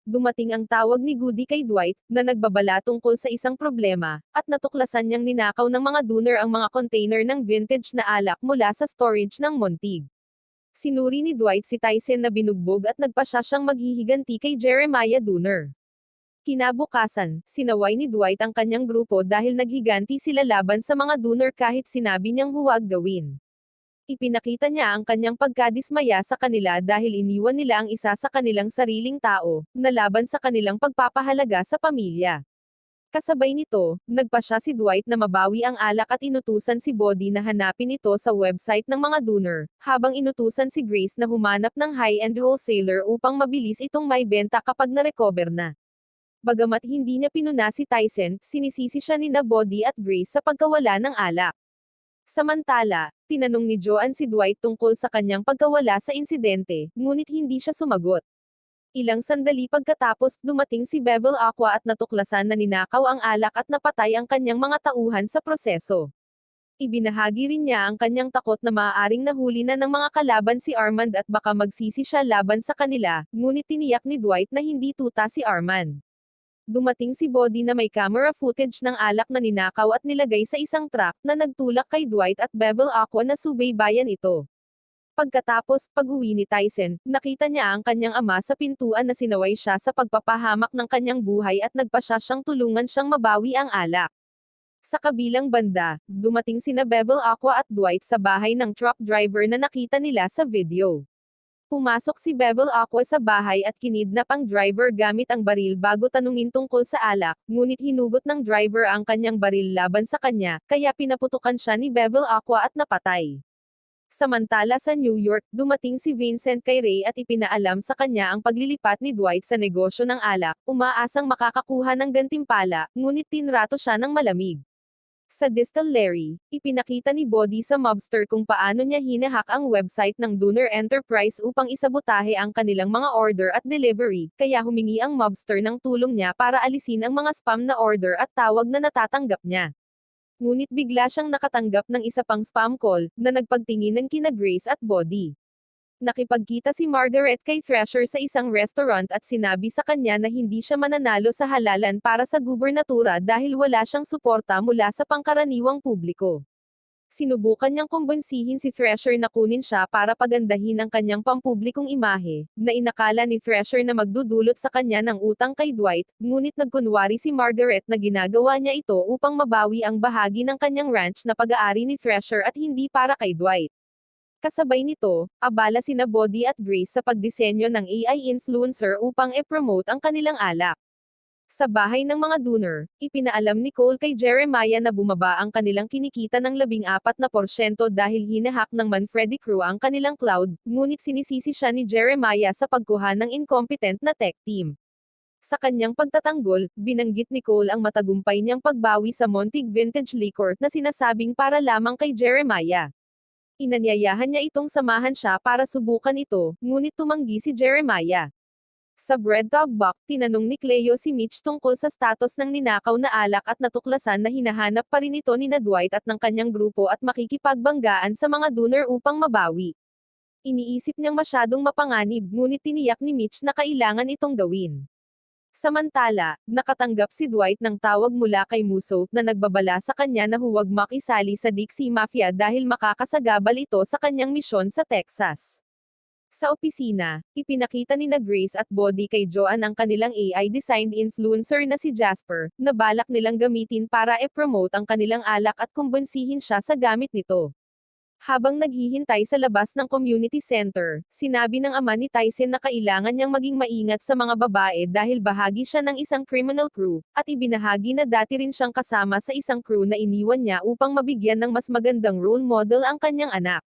Dumating ang tawag ni Goody kay Dwight, na nagbabala tungkol sa isang problema, at natuklasan niyang ninakaw ng mga dooner ang mga container ng vintage na alak mula sa storage ng Montig. Sinuri ni Dwight si Tyson na binugbog at nagpasya siyang maghihiganti kay Jeremiah Dooner. Kinabukasan, sinaway ni Dwight ang kanyang grupo dahil naghiganti sila laban sa mga dooner kahit sinabi niyang huwag gawin. Ipinakita niya ang kanyang pagkadismaya sa kanila dahil iniwan nila ang isa sa kanilang sariling tao, na laban sa kanilang pagpapahalaga sa pamilya. Kasabay nito, nagpasya si Dwight na mabawi ang alak at inutusan si Bodhi na hanapin ito sa website ng mga dooner, habang inutusan si Grace na humanap ng high-end wholesaler upang mabilis itong may benta kapag na-recover na. Bagamat hindi niya pinuna si Tyson, sinisisi siya ni Bodhi at Grace sa pagkawala ng alak. Samantala, tinanong ni Joanne si Dwight tungkol sa kanyang pagkawala sa insidente, ngunit hindi siya sumagot. Ilang sandali pagkatapos, dumating si Bevel Aqua at natuklasan na ninakaw ang alak at napatay ang kanyang mga tauhan sa proseso. Ibinahagi rin niya ang kanyang takot na maaaring nahuli na ng mga kalaban si Armand at baka magsisi siya laban sa kanila, ngunit tiniyak ni Dwight na hindi tuta si Armand. Dumating si Bodhi na may camera footage ng alak na ninakaw at nilagay sa isang truck, na nagtulak kay Dwight at Bevel Aqua na subaybayan ito. Pagkatapos, pag-uwi ni Tyson, nakita niya ang kanyang ama sa pintuan na sinaway siya sa pagpapahamak ng kanyang buhay at nagpasya siyang tulungan siyang mabawi ang alak. Sa kabilang banda, dumating sina Bevel Aqua at Dwight sa bahay ng truck driver na nakita nila sa video. Pumasok si Bevel Aqua sa bahay at kinidnap ang driver gamit ang baril bago tanungin tungkol sa alak, ngunit hinugot ng driver ang kanyang baril laban sa kanya, kaya pinaputukan siya ni Bevel Aqua at napatay. Samantala sa New York, dumating si Vincent kay Ray at ipinaalam sa kanya ang paglilipat ni Dwight sa negosyo ng alak, umaasang makakakuha ng gantimpala, ngunit tinrato siya ng malamig. Sa distillery, ipinakita ni Bodhi sa mobster kung paano niya hinahak ang website ng Dooner Enterprise upang isabotahe ang kanilang mga order at delivery, kaya humingi ang mobster ng tulong niya para alisin ang mga spam na order at tawag na natatanggap niya. Ngunit bigla siyang nakatanggap ng isa pang spam call, na nagpagtinginan kina Grace at Bodhi. Nakipagkita si Margaret kay Thresher sa isang restaurant at sinabi sa kanya na hindi siya mananalo sa halalan para sa gubernatura dahil wala siyang suporta mula sa pangkaraniwang publiko. Sinubukan niyang kumbinsihin si Thresher na kunin siya para pagandahin ang kanyang pampublikong imahe, na inakala ni Thresher na magdudulot sa kanya ng utang kay Dwight, ngunit nagkunwari si Margaret na ginagawa niya ito upang mabawi ang bahagi ng kanyang ranch na pag-aari ni Thresher at hindi para kay Dwight. Kasabay nito, abala sina Bodhi at Grace sa pagdisenyo ng AI influencer upang e-promote ang kanilang alak. Sa bahay ng mga dooner, ipinaalam ni Cole kay Jeremiah na bumaba ang kanilang kinikita ng 14% dahil hinahak ng Manfredi crew ang kanilang cloud, ngunit sinisisi siya ni Jeremiah sa pagkuha ng incompetent na tech team. Sa kanyang pagtatanggol, binanggit ni Cole ang matagumpay niyang pagbawi sa Montig Vintage Liquor na sinasabing para lamang kay Jeremiah. Inanyayahan niya itong samahan siya para subukan ito, ngunit tumanggi si Jeremiah. Sa Bread Dog Buck, tinanong ni Cleo si Mitch tungkol sa status ng ninakaw na alak at natuklasan na hinahanap pa rin ito ni Dwight at ng kanyang grupo at makikipagbanggaan sa mga dooner upang mabawi. Iniisip niyang masyadong mapanganib, ngunit tiniyak ni Mitch na kailangan itong gawin. Samantala, nakatanggap si Dwight ng tawag mula kay Musso, na nagbabala sa kanya na huwag makisali sa Dixie Mafia dahil makakasagabal ito sa kanyang misyon sa Texas. Sa opisina, ipinakita ni Grace at Bodhi kay Joanne ang kanilang AI-designed influencer na si Jasper, na balak nilang gamitin para e-promote ang kanilang alak at kumbinsihin siya sa gamit nito. Habang naghihintay sa labas ng community center, sinabi ng ama ni Tyson na kailangan niyang maging maingat sa mga babae dahil bahagi siya ng isang criminal crew, at ibinahagi na dati rin siyang kasama sa isang crew na iniwan niya upang mabigyan ng mas magandang role model ang kanyang anak.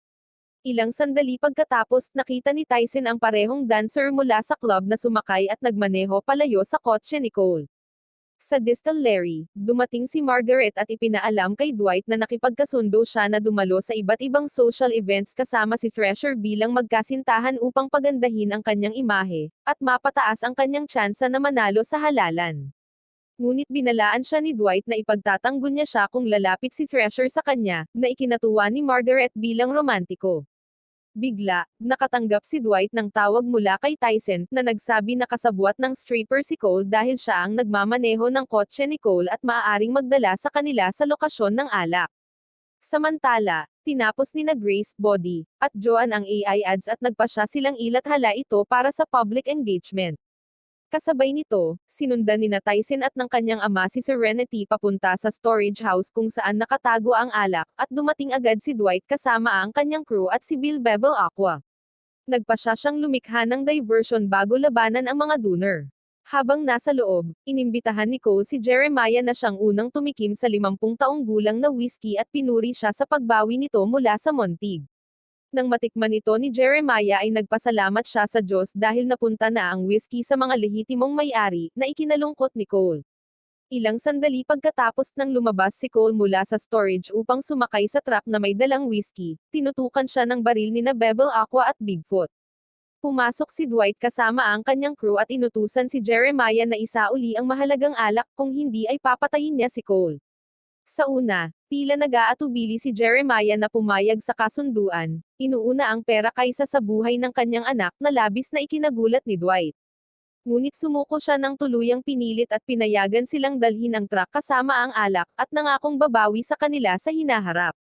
Ilang sandali pagkatapos, nakita ni Tyson ang parehong dancer mula sa club na sumakay at nagmaneho palayo sa kotse ni Cole. Sa distillery, dumating si Margaret at ipinaalam kay Dwight na nakipagkasundo siya na dumalo sa iba't ibang social events kasama si Thresher bilang magkasintahan upang pagandahin ang kanyang imahe, at mapataas ang kanyang tsansa na manalo sa halalan. Ngunit binalaan siya ni Dwight na ipagtatanggol niya siya kung lalapit si Thresher sa kanya, na ikinatuwa ni Margaret bilang romantiko. Bigla, nakatanggap si Dwight ng tawag mula kay Tyson, na nagsabi na kasabwat ng stripper si Cole dahil siya ang nagmamaneho ng kotse ni Cole at maaaring magdala sa kanila sa lokasyon ng alak. Samantala, tinapos ni na Grace, Body, at Joan ang AI ads at nagpasya silang ilathala ito para sa public engagement. Kasabay nito, sinundan ni na Tyson at ng kanyang ama si Serenity papunta sa storage house kung saan nakatago ang alak, at dumating agad si Dwight kasama ang kanyang crew at si Bill Bevel Aqua. Nagpasya siyang lumikha ng diversion bago labanan ang mga dooner. Habang nasa loob, inimbitahan ni Cole si Jeremiah na siyang unang tumikim sa 50 taong gulang na whiskey at pinuri siya sa pagbawi nito mula sa Montig. Nang matikman ito ni Jeremiah ay nagpasalamat siya sa Diyos dahil napunta na ang whiskey sa mga lehitimong may-ari, na ikinalungkot ni Cole. Ilang sandali pagkatapos nang lumabas si Cole mula sa storage upang sumakay sa truck na may dalang whiskey, tinutukan siya ng baril ni na Bevel Aqua at Bigfoot. Pumasok si Dwight kasama ang kanyang crew at inutusan si Jeremiah na isauli ang mahalagang alak kung hindi ay papatayin niya si Cole. Sa una, tila nag-aatubili si Jeremiah na pumayag sa kasunduan, inuuna ang pera kaysa sa buhay ng kanyang anak na labis na ikinagulat ni Dwight. Ngunit sumuko siya ng tuluyang pinilit at pinayagan silang dalhin ang truck kasama ang alak, at nangakong babawi sa kanila sa hinaharap.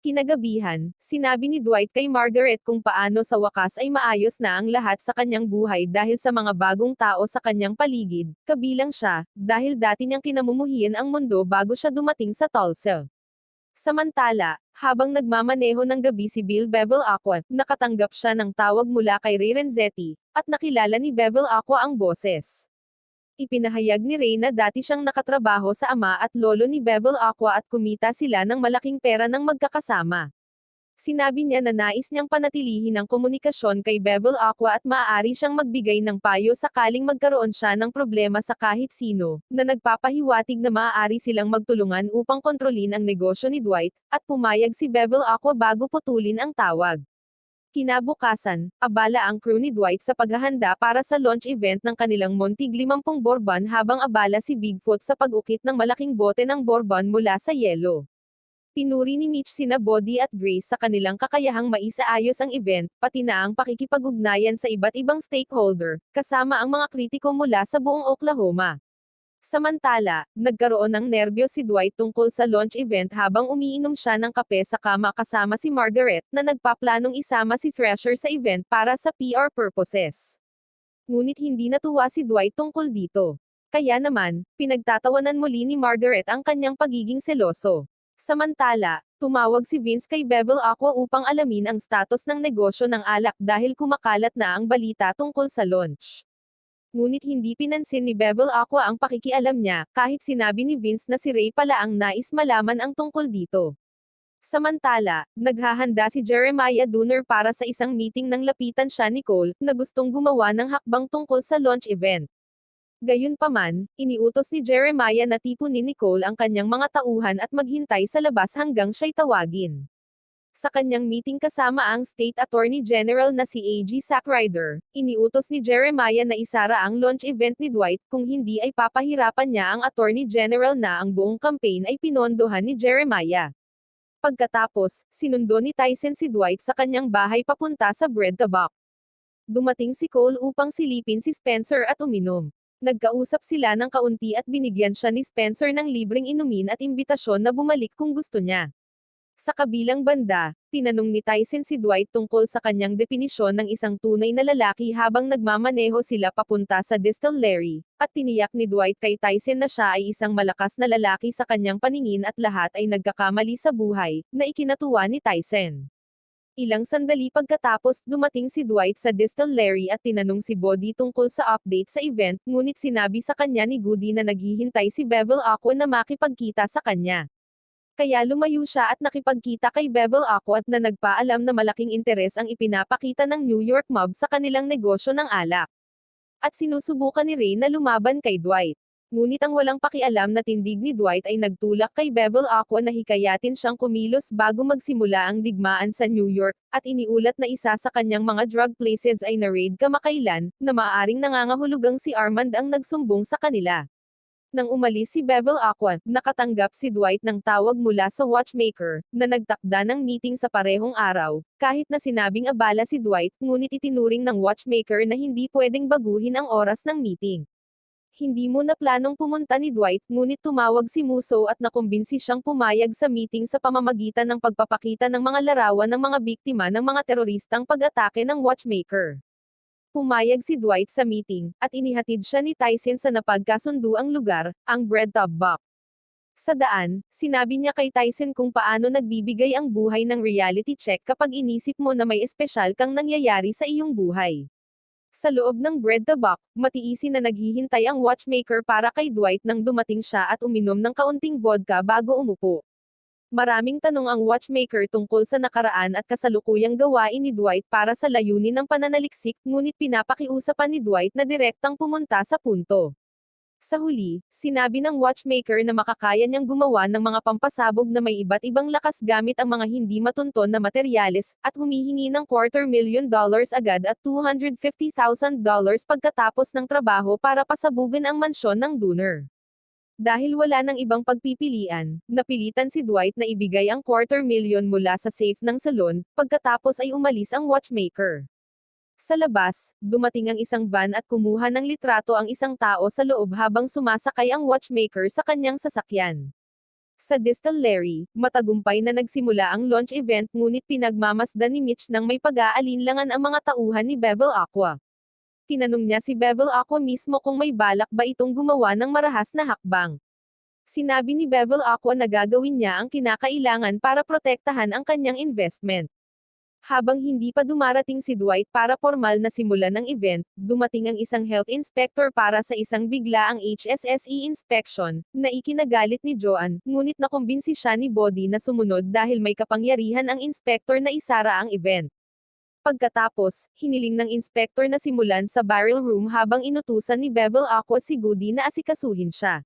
Kinagabihan, sinabi ni Dwight kay Margaret kung paano sa wakas ay maayos na ang lahat sa kanyang buhay dahil sa mga bagong tao sa kanyang paligid, kabilang siya, dahil dati niyang kinamumuhian ang mundo bago siya dumating sa Tulsa. Samantala, habang nagmamaneho ng gabi si Bill Bevel Aqua, nakatanggap siya ng tawag mula kay Ray Renzetti, at nakilala ni Bevel Aqua ang boses. Ipinahayag ni Ray na dati siyang nakatrabaho sa ama at lolo ni Bevel Aqua at kumita sila ng malaking pera ng magkakasama. Sinabi niya na nais niyang panatilihin ang komunikasyon kay Bevel Aqua at maaari siyang magbigay ng payo sakaling magkaroon siya ng problema sa kahit sino, na nagpapahiwatig na maaari silang magtulungan upang kontrolin ang negosyo ni Dwight, at pumayag si Bevel Aqua bago putulin ang tawag. Kinabukasan, abala ang crew ni Dwight sa paghahanda para sa launch event ng kanilang Montig 50 bourbon habang abala si Bigfoot sa pag-ukit ng malaking bote ng bourbon mula sa yelo. Pinuri ni Mitch sina Body at Grace sa kanilang kakayahang maisaayos ang event, pati na ang pakikipag-ugnayan sa iba't ibang stakeholder, kasama ang mga kritiko mula sa buong Oklahoma. Samantala, nagkaroon ng nerbiyos si Dwight tungkol sa launch event habang umiinom siya ng kape sa kama kasama si Margaret, na nagpaplanong isama si Thresher sa event para sa PR purposes. Ngunit hindi natuwa si Dwight tungkol dito. Kaya naman, pinagtatawanan muli ni Margaret ang kanyang pagiging seloso. Samantala, tumawag si Vince kay Bevel Aqua upang alamin ang status ng negosyo ng alak dahil kumakalat na ang balita tungkol sa launch. Ngunit hindi pinansin ni Bevel Aqua ang pakikialam niya, kahit sinabi ni Vince na si Ray pala ang nais malaman ang tungkol dito. Samantala, naghahanda si Jeremiah Dooner para sa isang meeting nang lapitan siya ni Cole, na gustong gumawa ng hakbang tungkol sa launch event. Gayunpaman, iniutos ni Jeremiah na tipunin ni Cole ang kanyang mga tauhan at maghintay sa labas hanggang siya'y tawagin. Sa kanyang meeting kasama ang State Attorney General na si A.G. Sackrider, iniutos ni Jeremiah na isara ang launch event ni Dwight, kung hindi ay papahirapan niya ang Attorney General na ang buong campaign ay pinondohan ni Jeremiah. Pagkatapos, sinundo ni Tyson si Dwight sa kanyang bahay papunta sa Bread Tabak. Dumating si Cole upang silipin si Spencer at uminom. Nagkausap sila ng kaunti at binigyan siya ni Spencer ng libreng inumin at imbitasyon na bumalik kung gusto niya. Sa kabilang banda, tinanong ni Tyson si Dwight tungkol sa kanyang definisyon ng isang tunay na lalaki habang nagmamaneho sila papunta sa distillery, at tiniyak ni Dwight kay Tyson na siya ay isang malakas na lalaki sa kanyang paningin at lahat ay nagkakamali sa buhay, na ikinatuwa ni Tyson. Ilang sandali pagkatapos, dumating si Dwight sa distillery at tinanong si Body tungkol sa update sa event, ngunit sinabi sa kanya ni Goody na naghihintay si Bevel Aqua na makipagkita sa kanya. Kaya lumayo siya at nakipagkita kay Bevel Aqua at na nagpaalam na malaking interes ang ipinapakita ng New York mob sa kanilang negosyo ng alak. At sinusubukan ni Ray na lumaban kay Dwight. Ngunit ang walang pakialam na tindig ni Dwight ay nagtulak kay Bevel Aqua na hikayatin siyang kumilos bago magsimula ang digmaan sa New York, at iniulat na isa sa kanyang mga drug places ay na-raid kamakailan, na maaaring nangangahulugang si Armand ang nagsumbong sa kanila. Nang umalis si Bevel Aqua, nakatanggap si Dwight ng tawag mula sa watchmaker, na nagtakda ng meeting sa parehong araw. Kahit na sinabing abala si Dwight, ngunit itinuring ng watchmaker na hindi pwedeng baguhin ang oras ng meeting. Hindi mo na planong pumunta ni Dwight, ngunit tumawag si Musso at nakumbinsi siyang pumayag sa meeting sa pamamagitan ng pagpapakita ng mga larawan ng mga biktima ng mga teroristang pag-atake ng watchmaker. Pumayag si Dwight sa meeting, at inihatid siya ni Tyson sa napagkasunduang lugar, ang Breadtub Buck. Sa daan, sinabi niya kay Tyson kung paano nagbibigay ang buhay ng reality check kapag inisip mo na may espesyal kang nangyayari sa iyong buhay. Sa loob ng Breadtub Buck, matiisin na naghihintay ang watchmaker para kay Dwight nang dumating siya at uminom ng kaunting vodka bago umupo. Maraming tanong ang watchmaker tungkol sa nakaraan at kasalukuyang gawain ni Dwight para sa layunin ng pananaliksik, ngunit pinapakiusapan ni Dwight na direktang pumunta sa punto. Sa huli, sinabi ng watchmaker na makakaya niyang gumawa ng mga pampasabog na may iba't ibang lakas gamit ang mga hindi matunton na materyales, at humihingi ng $250,000 agad at $250,000 pagkatapos ng trabaho para pasabugin ang mansyon ng Dooner. Dahil wala nang ibang pagpipilian, napilitan si Dwight na ibigay ang $250,000 mula sa safe ng salon, pagkatapos ay umalis ang watchmaker. Sa labas, dumating ang isang van at kumuha ng litrato ang isang tao sa loob habang sumasakay ang watchmaker sa kanyang sasakyan. Sa distillery, matagumpay na nagsimula ang launch event, ngunit pinagmamasdan ni Mitch nang may pag-aalinlangan ang mga tauhan ni Bevel Aqua. Tinanong niya si Bevel Aqua mismo kung may balak ba itong gumawa ng marahas na hakbang. Sinabi ni Bevel Aqua na gagawin niya ang kinakailangan para protektahan ang kanyang investment. Habang hindi pa dumarating si Dwight para formal na simulan ng event, dumating ang isang health inspector para sa isang biglaang HSSE inspection, na ikinagalit ni Joanne, ngunit nakumbinsi siya ni Body na sumunod dahil may kapangyarihan ang inspector na isara ang event. Pagkatapos, hiniling ng inspector na simulan sa barrel room habang inutusan ni Bevel Aqua si Goody na asikasuhin siya.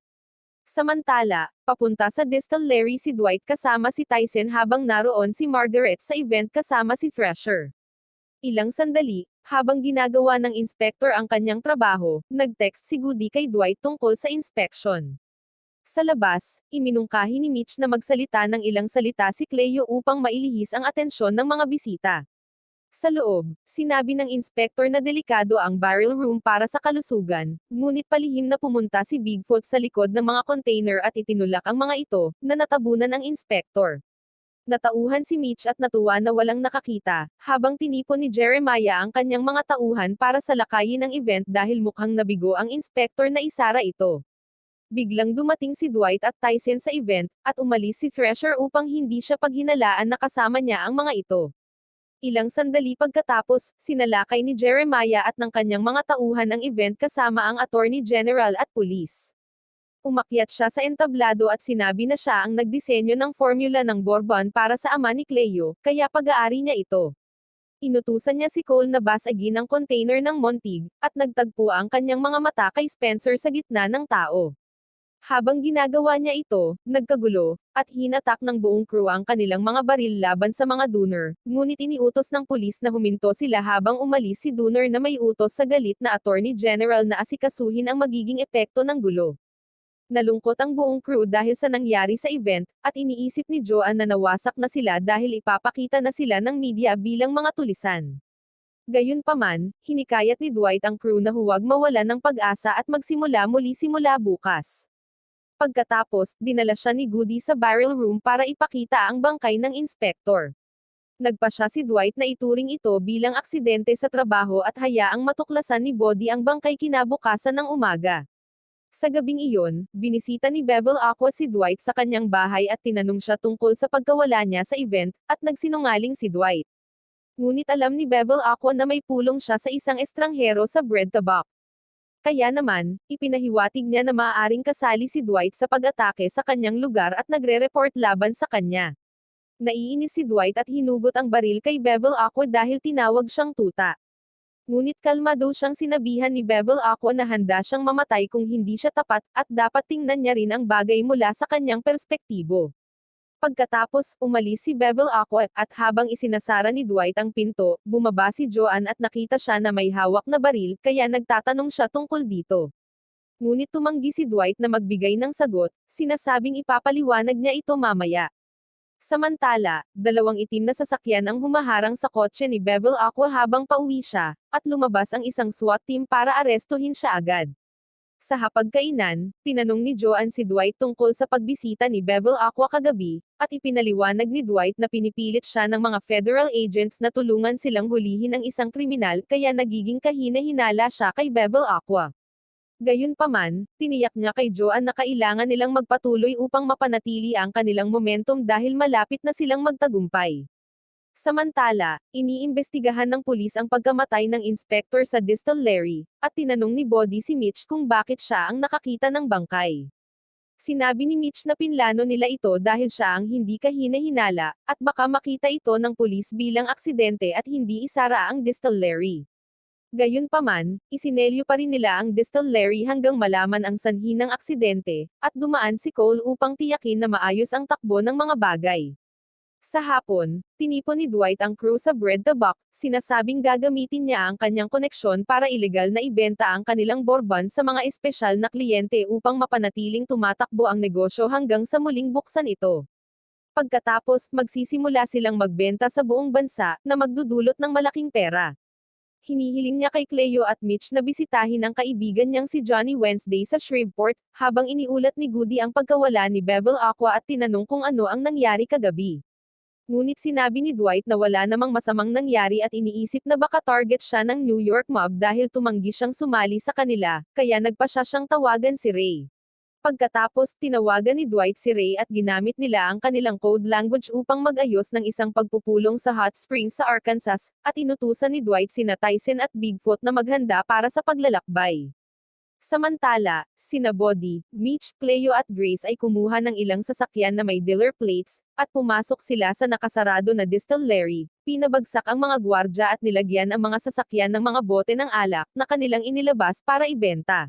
Samantala, papunta sa distillery si Dwight kasama si Tyson habang naroon si Margaret sa event kasama si Thrasher. Ilang sandali, habang ginagawa ng inspector ang kanyang trabaho, nag-text si Goody kay Dwight tungkol sa inspection. Sa labas, iminungkahi ni Mitch na magsalita ng ilang salita si Cleo upang mailihis ang atensyon ng mga bisita. Sa loob, sinabi ng inspector na delikado ang barrel room para sa kalusugan, ngunit palihim na pumunta si Bigfoot sa likod ng mga container at itinulak ang mga ito, na natabunan ang inspector. Natauhan si Mitch at natuwa na walang nakakita, habang tinipon ni Jeremiah ang kanyang mga tauhan para salakayin ang event dahil mukhang nabigo ang inspector na isara ito. Biglang dumating si Dwight at Tyson sa event, at umalis si Thrasher upang hindi siya paghinalaan na kasama niya ang mga ito. Ilang sandali pagkatapos, sinalakay ni Jeremiah at ng kanyang mga tauhan ang event kasama ang Attorney General at pulis. Umakyat siya sa entablado at sinabi na siya ang nagdisenyo ng formula ng Bourbon para sa ama ni Cleo, kaya pag-aari niya ito. Inutusan niya si Cole na basagin ang container ng Montig, at nagtagpo ang kanyang mga mata kay Spencer sa gitna ng tao. Habang ginagawa niya ito, nagkagulo, at hinatak ng buong crew ang kanilang mga baril laban sa mga Dooner, ngunit iniutos ng pulis na huminto sila habang umalis si Dooner na may utos sa galit na Attorney General na asikasuhin ang magiging epekto ng gulo. Nalungkot ang buong crew dahil sa nangyari sa event, at iniisip ni Joanne na nawasak na sila dahil ipapakita na sila ng media bilang mga tulisan. Gayunpaman, hinikayat ni Dwight ang crew na huwag mawalan ng pag-asa at magsimula muli simula bukas. Pagkatapos, dinala siya ni Goody sa barrel room para ipakita ang bangkay ng inspektor. Nagpa siya si Dwight na ituring ito bilang aksidente sa trabaho at hayaang matuklasan ni Body ang bangkay kinabukasan ng umaga. Sa gabing iyon, binisita ni Bevel Aqua si Dwight sa kanyang bahay at tinanong siya tungkol sa pagkawala niya sa event, at nagsinungaling si Dwight. Ngunit alam ni Bevel Aqua na may pulong siya sa isang estranghero sa bread tabak. Kaya naman, ipinahiwatig niya na maaaring kasali si Dwight sa pag-atake sa kanyang lugar at nagre-report laban sa kanya. Naiinis si Dwight at hinugot ang baril kay Bevel Aqua dahil tinawag siyang tuta. Ngunit kalmado siyang sinabihan ni Bevel Aqua na handa siyang mamatay kung hindi siya tapat, at dapat tingnan niya rin ang bagay mula sa kanyang perspektibo. Pagkatapos, umalis si Bevel Aqua, at habang isinasara ni Dwight ang pinto, bumaba si Joanne at nakita siya na may hawak na baril, kaya nagtatanong siya tungkol dito. Ngunit tumanggi si Dwight na magbigay ng sagot, sinasabing ipapaliwanag niya ito mamaya. Samantala, dalawang itim na sasakyan ang humaharang sa kotse ni Bevel Aqua habang pauwi siya, at lumabas ang isang SWAT team para arestuhin siya agad. Sa hapagkainan, tinanong ni Joanne si Dwight tungkol sa pagbisita ni Bevel Aqua kagabi, at ipinaliwanag ni Dwight na pinipilit siya ng mga federal agents na tulungan silang hulihin ang isang kriminal kaya nagiging kahina-hinala siya kay Bevel Aqua. Gayunpaman, tiniyak niya kay Joanne na kailangan nilang magpatuloy upang mapanatili ang kanilang momentum dahil malapit na silang magtagumpay. Samantala, iniimbestigahan ng pulis ang pagkamatay ng inspektor sa distillery, at tinanong ni Bodhi si Mitch kung bakit siya ang nakakita ng bangkay. Sinabi ni Mitch na pinlano nila ito dahil siya ang hindi kahina-hinala, at baka makita ito ng pulis bilang aksidente at hindi isara ang distillery. Gayunpaman, isinelyo pa rin nila ang distillery hanggang malaman ang sanhi ng aksidente, at dumaan si Cole upang tiyakin na maayos ang takbo ng mga bagay. Sa hapon, tinipon ni Dwight ang crew sa bread tabak, sinasabing gagamitin niya ang kanyang koneksyon para ilegal na ibenta ang kanilang bourbon sa mga espesyal na kliyente upang mapanatiling tumatakbo ang negosyo hanggang sa muling buksan ito. Pagkatapos, magsisimula silang magbenta sa buong bansa, na magdudulot ng malaking pera. Hinihiling niya kay Cleo at Mitch na bisitahin ang kaibigan niyang si Johnny Wednesday sa Shreveport, habang iniulat ni Goody ang pagkawala ni Bevel Aqua at tinanong kung ano ang nangyari kagabi. Ngunit sinabi ni Dwight na wala namang masamang nangyari at iniisip na baka target siya ng New York mob dahil tumanggi siyang sumali sa kanila, kaya nagpa siya siyang tawagan si Ray. Pagkatapos, tinawagan ni Dwight si Ray at ginamit nila ang kanilang code language upang mag-ayos ng isang pagpupulong sa Hot Springs sa Arkansas, at inutusan ni Dwight sina Tyson at Bigfoot na maghanda para sa paglalakbay. Samantala, sina Bodhi, Mitch, Cleo at Grace ay kumuha ng ilang sasakyan na may dealer plates, at pumasok sila sa nakasarado na distillery, pinabagsak ang mga gwardya at nilagyan ang mga sasakyan ng mga bote ng alak na kanilang inilabas para ibenta.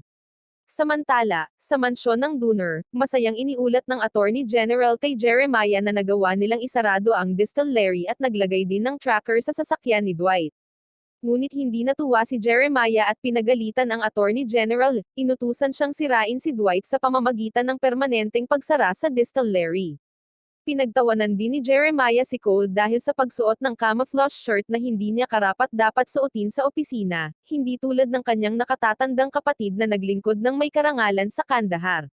Samantala, sa mansyon ng Dooner, masayang iniulat ng Attorney General kay Jeremiah na nagawa nilang isarado ang distillery at naglagay din ng tracker sa sasakyan ni Dwight. Ngunit hindi natuwa si Jeremiah at pinagalitan ang Attorney General, inutusan siyang sirain si Dwight sa pamamagitan ng permanenteng pagsara sa distillery. Pinagtawanan din ni Jeremiah si Cole dahil sa pagsuot ng camouflage shirt na hindi niya karapat-dapat suotin sa opisina, hindi tulad ng kanyang nakatatandang kapatid na naglingkod ng may karangalan sa Kandahar.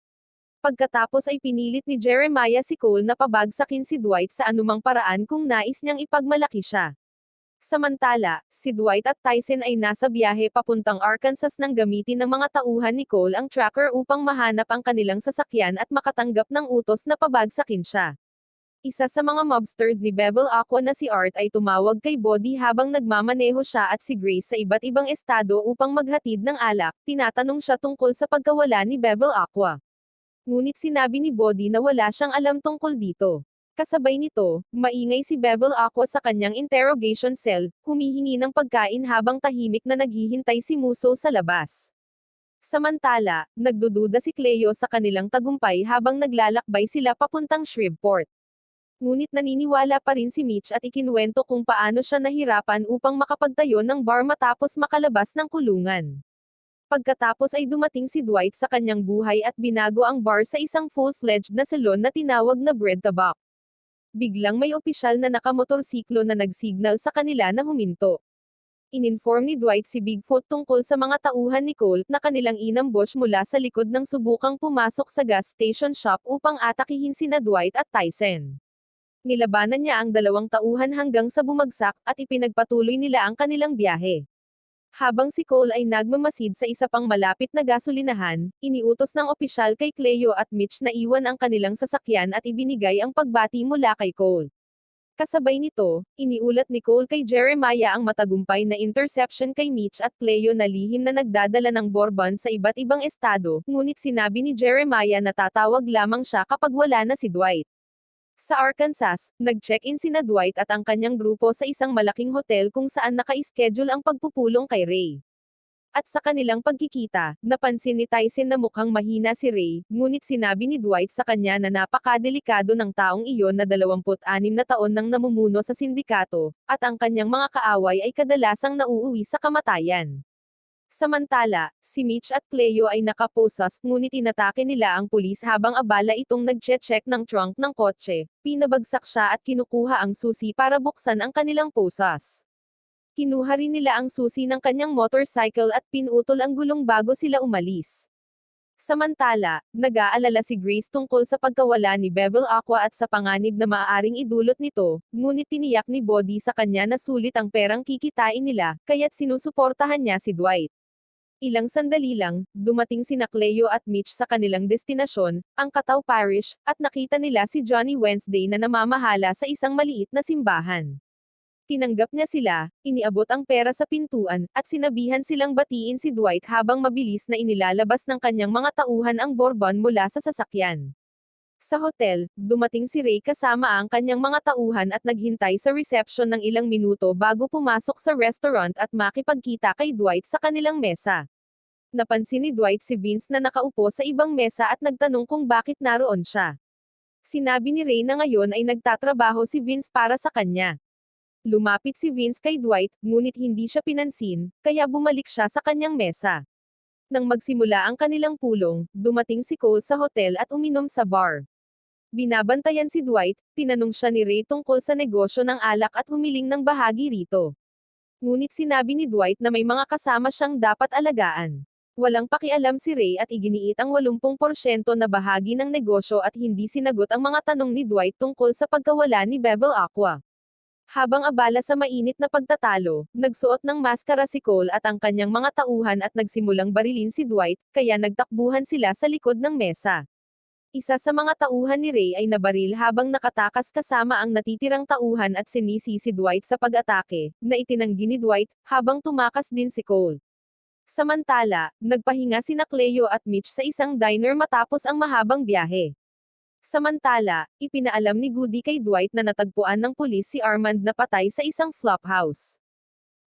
Pagkatapos ay pinilit ni Jeremiah si Cole na pabagsakin si Dwight sa anumang paraan kung nais niyang ipagmalaki siya. Samantala, si Dwight at Tyson ay nasa biyahe papuntang Arkansas nang gamitin ng mga tauhan ni Cole ang tracker upang mahanap ang kanilang sasakyan at makatanggap ng utos na pabagsakin siya. Isa sa mga mobsters ni Bevel Aqua na si Art ay tumawag kay Bodhi habang nagmamaneho siya at si Grace sa iba't ibang estado upang maghatid ng alak, tinatanong siya tungkol sa pagkawala ni Bevel Aqua. Ngunit sinabi ni Bodhi na wala siyang alam tungkol dito. Kasabay nito, maingay si Bevel Aqua sa kanyang interrogation cell, humihingi ng pagkain habang tahimik na naghihintay si Musso sa labas. Samantala, nagdududa si Cleo sa kanilang tagumpay habang naglalakbay sila papuntang Shreveport. Ngunit naniniwala pa rin si Mitch at ikinuwento kung paano siya nahirapan upang makapagtayo ng bar matapos makalabas ng kulungan. Pagkatapos ay dumating si Dwight sa kanyang buhay at binago ang bar sa isang full-fledged na salon na tinawag na Bread Tabak. Biglang may opisyal na nakamotorsiklo na nagsignal sa kanila na huminto. Ininform ni Dwight si Bigfoot tungkol sa mga tauhan ni Cole na kanilang inambush mula sa likod ng subukang pumasok sa gas station shop upang atakihin sina Dwight at Tyson. Nilabanan niya ang dalawang tauhan hanggang sa bumagsak, at ipinagpatuloy nila ang kanilang biyahe. Habang si Cole ay nagmamasid sa isa pang malapit na gasolinahan, iniutos ng opisyal kay Cleo at Mitch na iwan ang kanilang sasakyan at ibinigay ang pagbati mula kay Cole. Kasabay nito, iniulat ni Cole kay Jeremiah ang matagumpay na interception kay Mitch at Cleo na lihim na nagdadala ng Bourbon sa iba't ibang estado, ngunit sinabi ni Jeremiah na tatawag lamang siya kapag wala na si Dwight. Sa Arkansas, nag-check-in sina Dwight at ang kanyang grupo sa isang malaking hotel kung saan naka-schedule ang pagpupulong kay Ray. At sa kanilang pagkikita, napansin ni Tyson na mukhang mahina si Ray, ngunit sinabi ni Dwight sa kanya na napakadelikado ng taong iyon na 26 na taon nang namumuno sa sindikato, at ang kanyang mga kaaway ay kadalasang nauuwi sa kamatayan. Samantala, si Mitch at Cleo ay nakaposas, ngunit inatake nila ang pulis habang abala itong nagche-check ng trunk ng kotse, pinabagsak siya at kinukuha ang susi para buksan ang kanilang posas. Kinuha rin nila ang susi ng kanyang motorcycle at pinutol ang gulong bago sila umalis. Samantala, nag-aalala si Grace tungkol sa pagkawala ni Bevel Aqua at sa panganib na maaaring idulot nito, ngunit tiniyak ni Bodhi sa kanya na sulit ang perang kikitain nila, kaya't sinusuportahan niya si Dwight. Ilang sandali lang, dumating sina Cleo at Mitch sa kanilang destinasyon, ang Cataw Parish, at nakita nila si Johnny Wednesday na namamahala sa isang maliit na simbahan. Tinanggap niya sila, iniabot ang pera sa pintuan, at sinabihan silang batiin si Dwight habang mabilis na inilalabas ng kanyang mga tauhan ang Bourbon mula sa sasakyan. Sa hotel, dumating si Ray kasama ang kanyang mga tauhan at naghintay sa reception ng ilang minuto bago pumasok sa restaurant at makipagkita kay Dwight sa kanilang mesa. Napansin ni Dwight si Vince na nakaupo sa ibang mesa at nagtanong kung bakit naroon siya. Sinabi ni Ray na ngayon ay nagtatrabaho si Vince para sa kanya. Lumapit si Vince kay Dwight, ngunit hindi siya pinansin, kaya bumalik siya sa kanyang mesa. Nang magsimula ang kanilang pulong, dumating si Cole sa hotel at uminom sa bar. Binabantayan si Dwight, tinanong siya ni Ray tungkol sa negosyo ng alak at humiling ng bahagi rito. Ngunit sinabi ni Dwight na may mga kasama siyang dapat alagaan. Walang pakialam si Ray at iginiit ang 80% na bahagi ng negosyo at hindi sinagot ang mga tanong ni Dwight tungkol sa pagkawala ni Bevel Aqua. Habang abala sa mainit na pagtatalo, nagsuot ng maskara si Cole at ang kanyang mga tauhan at nagsimulang barilin si Dwight, kaya nagtakbuhan sila sa likod ng mesa. Isa sa mga tauhan ni Ray ay nabaril habang nakatakas kasama ang natitirang tauhan at sinisi si Dwight sa pag-atake, na itinanggi ni Dwight, habang tumakas din si Cole. Samantala, nagpahinga sina Cleo at Mitch sa isang diner matapos ang mahabang biyahe. Samantala, ipinaalam ni Goody kay Dwight na natagpuan ng pulis si Armand na patay sa isang flophouse.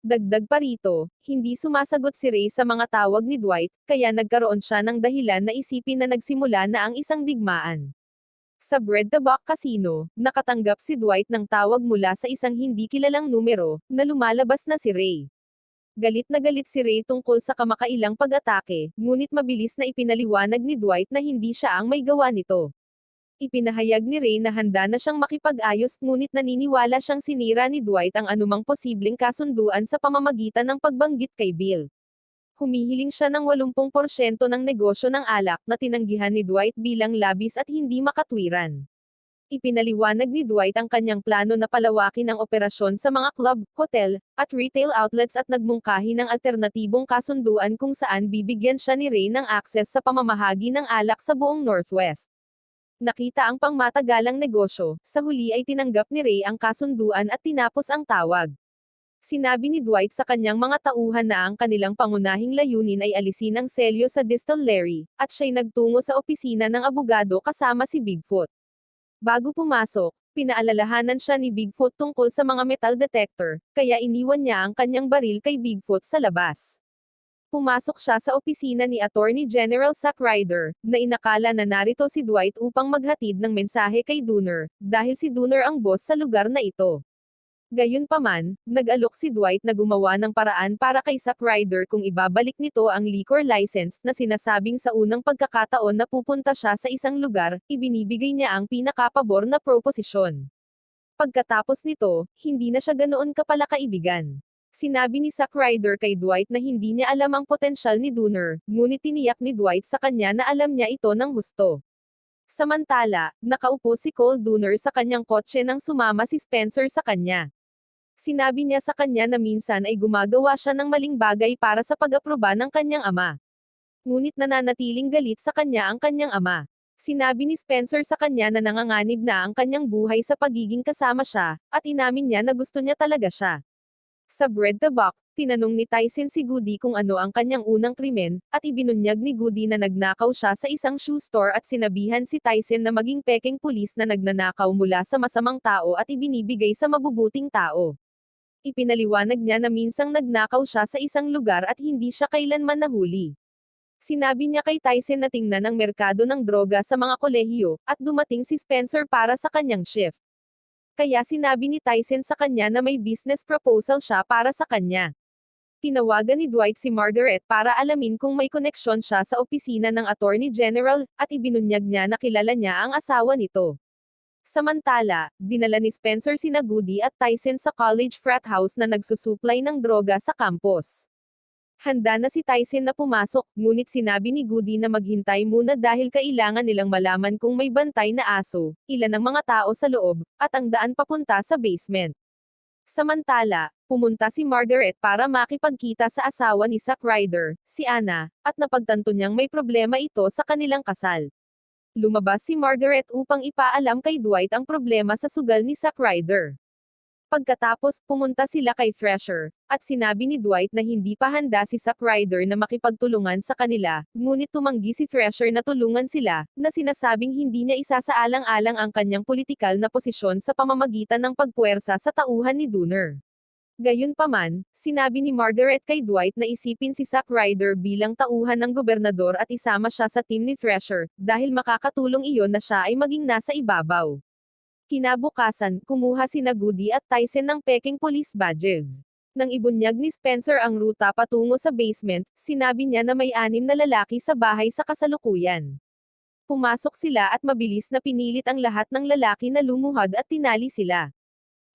Dagdag pa rito, hindi sumasagot si Ray sa mga tawag ni Dwight, kaya nagkaroon siya ng dahilan na isipin na nagsimula na ang isang digmaan. Sa Bread the Buck Casino, nakatanggap si Dwight ng tawag mula sa isang hindi kilalang numero, na lumalabas na si Ray. Galit na galit si Ray tungkol sa kamakailang pag-atake, ngunit mabilis na ipinaliwanag ni Dwight na hindi siya ang may gawa nito. Ipinahayag ni Ray na handa na siyang makipag-ayos ngunit naniniwala siyang sinira ni Dwight ang anumang posibleng kasunduan sa pamamagitan ng pagbanggit kay Bill. Humihiling siya ng 80% ng negosyo ng alak na tinanggihan ni Dwight bilang labis at hindi makatwiran. Ipinaliwanag ni Dwight ang kanyang plano na palawakin ang operasyon sa mga club, hotel, at retail outlets at nagmungkahi ng alternatibong kasunduan kung saan bibigyan siya ni Ray ng akses sa pamamahagi ng alak sa buong Northwest. Nakita ang pangmatagalang negosyo, sa huli ay tinanggap ni Ray ang kasunduan at tinapos ang tawag. Sinabi ni Dwight sa kanyang mga tauhan na ang kanilang pangunahing layunin ay alisin ang selyo sa distillery, at siya'y nagtungo sa opisina ng abogado kasama si Bigfoot. Bago pumasok, pinaalalahanan siya ni Bigfoot tungkol sa mga metal detector, kaya iniwan niya ang kanyang baril kay Bigfoot sa labas. Pumasok siya sa opisina ni Attorney General Zack Ryder, na inakala na narito si Dwight upang maghatid ng mensahe kay Dooner, dahil si Dooner ang boss sa lugar na ito. Gayunpaman, nag-alok si Dwight na gumawa ng paraan para kay Zack Ryder kung ibabalik nito ang liquor license na sinasabing sa unang pagkakataon na pupunta siya sa isang lugar, ibinibigay niya ang pinakapabor na proposisyon. Pagkatapos nito, hindi na siya ganoon kapalakaibigan. Sinabi ni Zack Ryder kay Dwight na hindi niya alam ang potensyal ni Dooner, ngunit tiniyak ni Dwight sa kanya na alam niya ito ng husto. Samantala, nakaupo si Cole Dooner sa kanyang kotse nang sumama si Spencer sa kanya. Sinabi niya sa kanya na minsan ay gumagawa siya ng maling bagay para sa pag-aproba ng kanyang ama. Ngunit nananatiling galit sa kanya ang kanyang ama. Sinabi ni Spencer sa kanya na nanganganib na ang kanyang buhay sa pagiging kasama siya, at inamin niya na gusto niya talaga siya. Sa Bread the Buck, tinanong ni Tyson si Goody kung ano ang kanyang unang krimen, at ibinunyag ni Goody na nagnakaw siya sa isang shoe store at sinabihan si Tyson na maging pekeng pulis na nagnanakaw mula sa masamang tao at ibinibigay sa mabubuting tao. Ipinaliwanag niya na minsang nagnakaw siya sa isang lugar at hindi siya kailanman nahuli. Sinabi niya kay Tyson na tingnan ang merkado ng droga sa mga kolehiyo, at dumating si Spencer para sa kanyang shift. Kaya sinabi ni Tyson sa kanya na may business proposal siya para sa kanya. Tinawagan ni Dwight si Margaret para alamin kung may koneksyon siya sa opisina ng Attorney General, at ibinunyag niya na kilala niya ang asawa nito. Samantala, dinala ni Spencer sina Goody at Tyson sa college frat house na nagsusupply ng droga sa campus. Handa na si Tyson na pumasok, ngunit sinabi ni Goody na maghintay muna dahil kailangan nilang malaman kung may bantay na aso, ilan ang mga tao sa loob, at ang daan papunta sa basement. Samantala, pumunta si Margaret para makipagkita sa asawa ni Zack Ryder, si Anna, at napagtanto niyang may problema ito sa kanilang kasal. Lumabas si Margaret upang ipaalam kay Dwight ang problema sa sugal ni Zack Ryder. Pagkatapos, pumunta sila kay Thresher, at sinabi ni Dwight na hindi pa handa si Zack Ryder na makipagtulungan sa kanila, ngunit tumanggi si Thresher na tulungan sila, na sinasabing hindi niya isasaalang-alang ang kanyang politikal na posisyon sa pamamagitan ng pagpuwersa sa tauhan ni Dooner. Gayunpaman, sinabi ni Margaret kay Dwight na isipin si Zack Ryder bilang tauhan ng gobernador at isama siya sa team ni Thresher, dahil makakatulong iyon na siya ay maging nasa ibabaw. Kinabukasan, kumuha sina Goody at Tyson ng peking police badges. Nang ibunyag ni Spencer ang ruta patungo sa basement, sinabi niya na may 6 na lalaki sa bahay sa kasalukuyan. Pumasok sila at mabilis na pinilit ang lahat ng lalaki na lumuhad at tinali sila.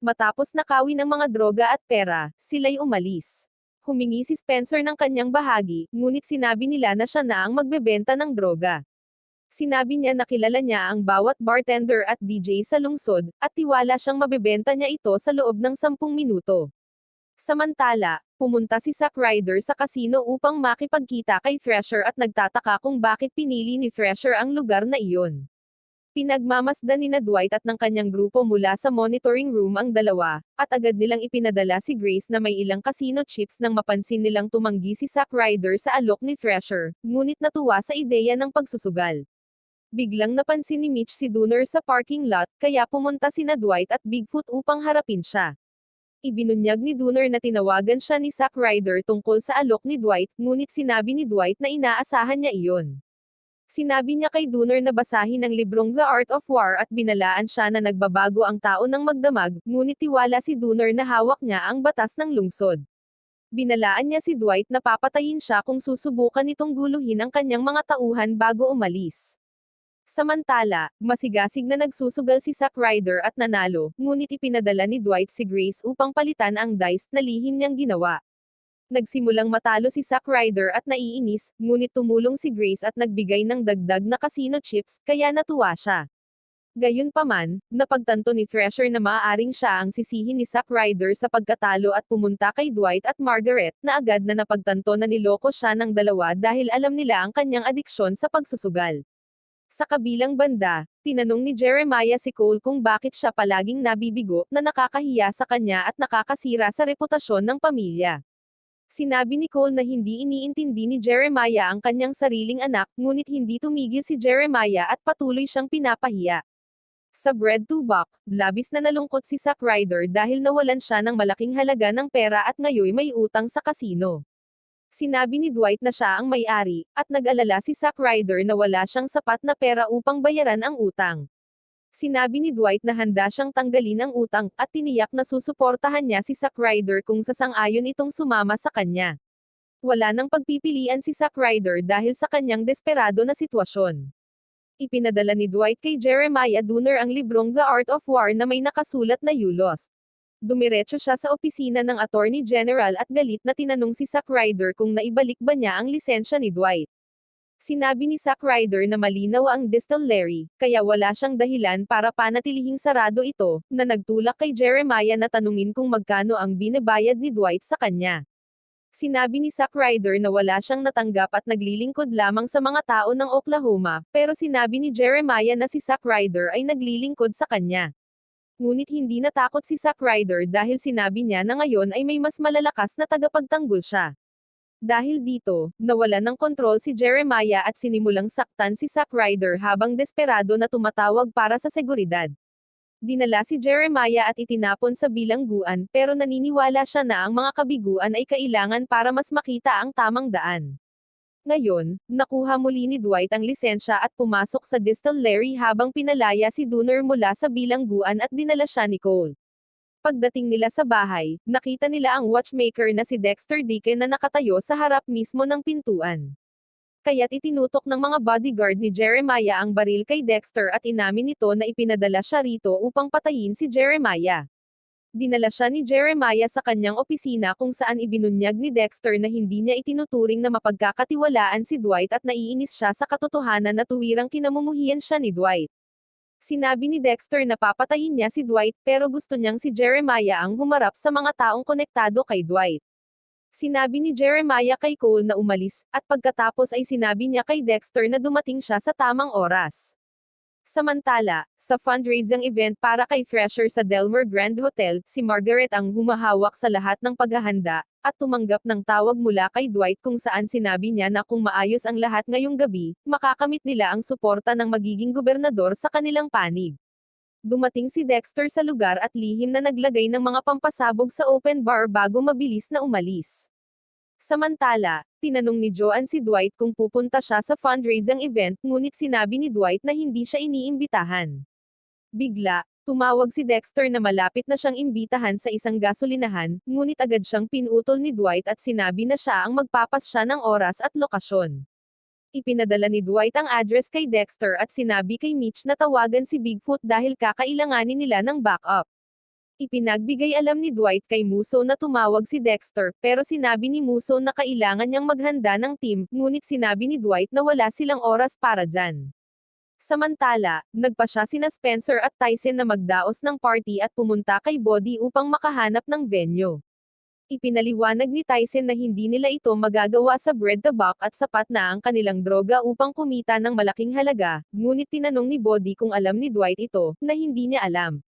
Matapos nakawin ng mga droga at pera, sila'y umalis. Humingi si Spencer ng kanyang bahagi, ngunit sinabi nila na siya na ang magbebenta ng droga. Sinabi niya na kilala niya ang bawat bartender at DJ sa lungsod, at tiwala siyang mabebenta niya ito sa loob ng 10 minuto. Samantala, pumunta si Zack Ryder sa casino upang makipagkita kay Thresher at nagtataka kung bakit pinili ni Thresher ang lugar na iyon. Pinagmamasdan ni Dwight at ng kanyang grupo mula sa monitoring room ang dalawa, at agad nilang ipinadala si Grace na may ilang casino chips nang mapansin nilang tumanggi si Zack Ryder sa alok ni Thresher, ngunit natuwa sa ideya ng pagsusugal. Biglang napansin ni Mitch si Dooner sa parking lot, kaya pumunta sina Dwight at Bigfoot upang harapin siya. Ibinunyag ni Dooner na tinawagan siya ni Zack Ryder tungkol sa alok ni Dwight, ngunit sinabi ni Dwight na inaasahan niya iyon. Sinabi niya kay Dooner na basahin ang librong The Art of War at binalaan siya na nagbabago ang tao ng magdamag, ngunit tiwala si Dooner na hawak niya ang batas ng lungsod. Binalaan niya si Dwight na papatayin siya kung susubukan nitong guluhin ang kanyang mga tauhan bago umalis. Samantala, masigasig na nagsusugal si Zack Ryder at nanalo, ngunit ipinadala ni Dwight si Grace upang palitan ang dice na lihim niyang ginawa. Nagsimulang matalo si Zack Ryder at naiinis, ngunit tumulong si Grace at nagbigay ng dagdag na casino chips, kaya natuwa siya. Gayunpaman, napagtanto ni Thresher na maaaring siya ang sisihin ni Zack Ryder sa pagkatalo at pumunta kay Dwight at Margaret, na agad na napagtanto na niloko siya ng dalawa dahil alam nila ang kanyang adiksyon sa pagsusugal. Sa kabilang banda, tinanong ni Jeremiah si Cole kung bakit siya palaging nabibigo, na nakakahiya sa kanya at nakakasira sa reputasyon ng pamilya. Sinabi ni Cole na hindi iniintindi ni Jeremiah ang kanyang sariling anak, ngunit hindi tumigil si Jeremiah at patuloy siyang pinapahiya. Sa Bread to Buck, labis na nalungkot si Zack Ryder dahil nawalan siya ng malaking halaga ng pera at ngayon may utang sa kasino. Sinabi ni Dwight na siya ang may-ari, at nag-alala si Zack Ryder na wala siyang sapat na pera upang bayaran ang utang. Sinabi ni Dwight na handa siyang tanggalin ang utang, at tiniyak na susuportahan niya si Zack Ryder kung sasang-ayon itong sumama sa kanya. Wala nang pagpipilian si Zack Ryder dahil sa kanyang desperado na sitwasyon. Ipinadala ni Dwight kay Jeremiah Dooner ang librong The Art of War na may nakasulat na "You Lost." Dumiretso siya sa opisina ng Attorney General at galit na tinanong si Zack Ryder kung naibalik ba niya ang lisensya ni Dwight. Sinabi ni Zack Ryder na malinaw ang distillery, kaya wala siyang dahilan para panatilihing sarado ito, na nagtulak kay Jeremiah na tanungin kung magkano ang binabayad ni Dwight sa kanya. Sinabi ni Zack Ryder na wala siyang natanggap at naglilingkod lamang sa mga tao ng Oklahoma, pero sinabi ni Jeremiah na si Zack Ryder ay naglilingkod sa kanya. Ngunit hindi natakot si Zack Ryder dahil sinabi niya na ngayon ay may mas malalakas na tagapagtanggol siya. Dahil dito, nawalan ng kontrol si Jeremiah at sinimulang saktan si Zack Ryder habang desperado na tumatawag para sa seguridad. Dinala si Jeremiah at itinapon sa bilangguan pero naniniwala siya na ang mga kabiguan ay kailangan para mas makita ang tamang daan. Ngayon, nakuha muli ni Dwight ang lisensya at pumasok sa distillery habang pinalaya si Dooner mula sa bilangguan at dinala siya ni Cole. Pagdating nila sa bahay, nakita nila ang watchmaker na si Dexter Deacon na nakatayo sa harap mismo ng pintuan. Kaya't itinutok ng mga bodyguard ni Jeremiah ang baril kay Dexter at inamin nito na ipinadala siya rito upang patayin si Jeremiah. Dinala siya ni Jeremiah sa kanyang opisina kung saan ibinunyag ni Dexter na hindi niya itinuturing na mapagkakatiwalaan si Dwight at naiinis siya sa katotohanan na tuwirang kinamumuhian siya ni Dwight. Sinabi ni Dexter na papatayin niya si Dwight pero gusto niyang si Jeremiah ang humarap sa mga taong konektado kay Dwight. Sinabi ni Jeremiah kay Cole na umalis, at pagkatapos ay sinabi niya kay Dexter na dumating siya sa tamang oras. Samantala, sa fundraising event para kay Thresher sa Delmar Grand Hotel, si Margaret ang humahawak sa lahat ng paghahanda, at tumanggap ng tawag mula kay Dwight kung saan sinabi niya na kung maayos ang lahat ngayong gabi, makakamit nila ang suporta ng magiging gobernador sa kanilang panig. Dumating si Dexter sa lugar at lihim na naglagay ng mga pampasabog sa open bar bago mabilis na umalis. Samantala, tinanong ni Joanne si Dwight kung pupunta siya sa fundraising event ngunit sinabi ni Dwight na hindi siya iniimbitahan. Bigla, tumawag si Dexter na malapit na siyang imbitahan sa isang gasolinahan, ngunit agad siyang pinutol ni Dwight at sinabi na siya ang magpapasya ng oras at lokasyon. Ipinadala ni Dwight ang address kay Dexter at sinabi kay Mitch na tawagan si Bigfoot dahil kakailanganin nila ng backup. Ipinagbigay alam ni Dwight kay Musso na tumawag si Dexter, pero sinabi ni Musso na kailangan niyang maghanda ng team, ngunit sinabi ni Dwight na wala silang oras para dyan. Samantala, nagpa siya sina Spencer at Tyson na magdaos ng party at pumunta kay Bodhi upang makahanap ng venue. Ipinaliwanag ni Tyson na hindi nila ito magagawa sa bread the buck at sapat na ang kanilang droga upang kumita ng malaking halaga, ngunit tinanong ni Bodhi kung alam ni Dwight ito, na hindi niya alam.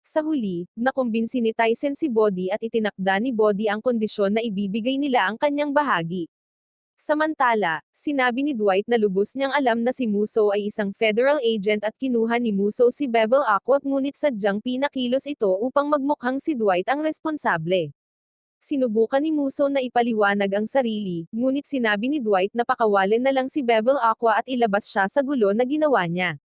Sa huli, nakumbinsi ni Tyson si Bodhi at itinakda ni Bodhi ang kondisyon na ibibigay nila ang kanyang bahagi. Samantala, sinabi ni Dwight na lubos niyang alam na si Musso ay isang federal agent at kinuha ni Musso si Bevel Aqua ngunit sadyang pinakilos ito upang magmukhang si Dwight ang responsable. Sinubukan ni Musso na ipaliwanag ang sarili, ngunit sinabi ni Dwight na pakawalan na lang si Bevel Aqua at ilabas siya sa gulo na ginawa niya.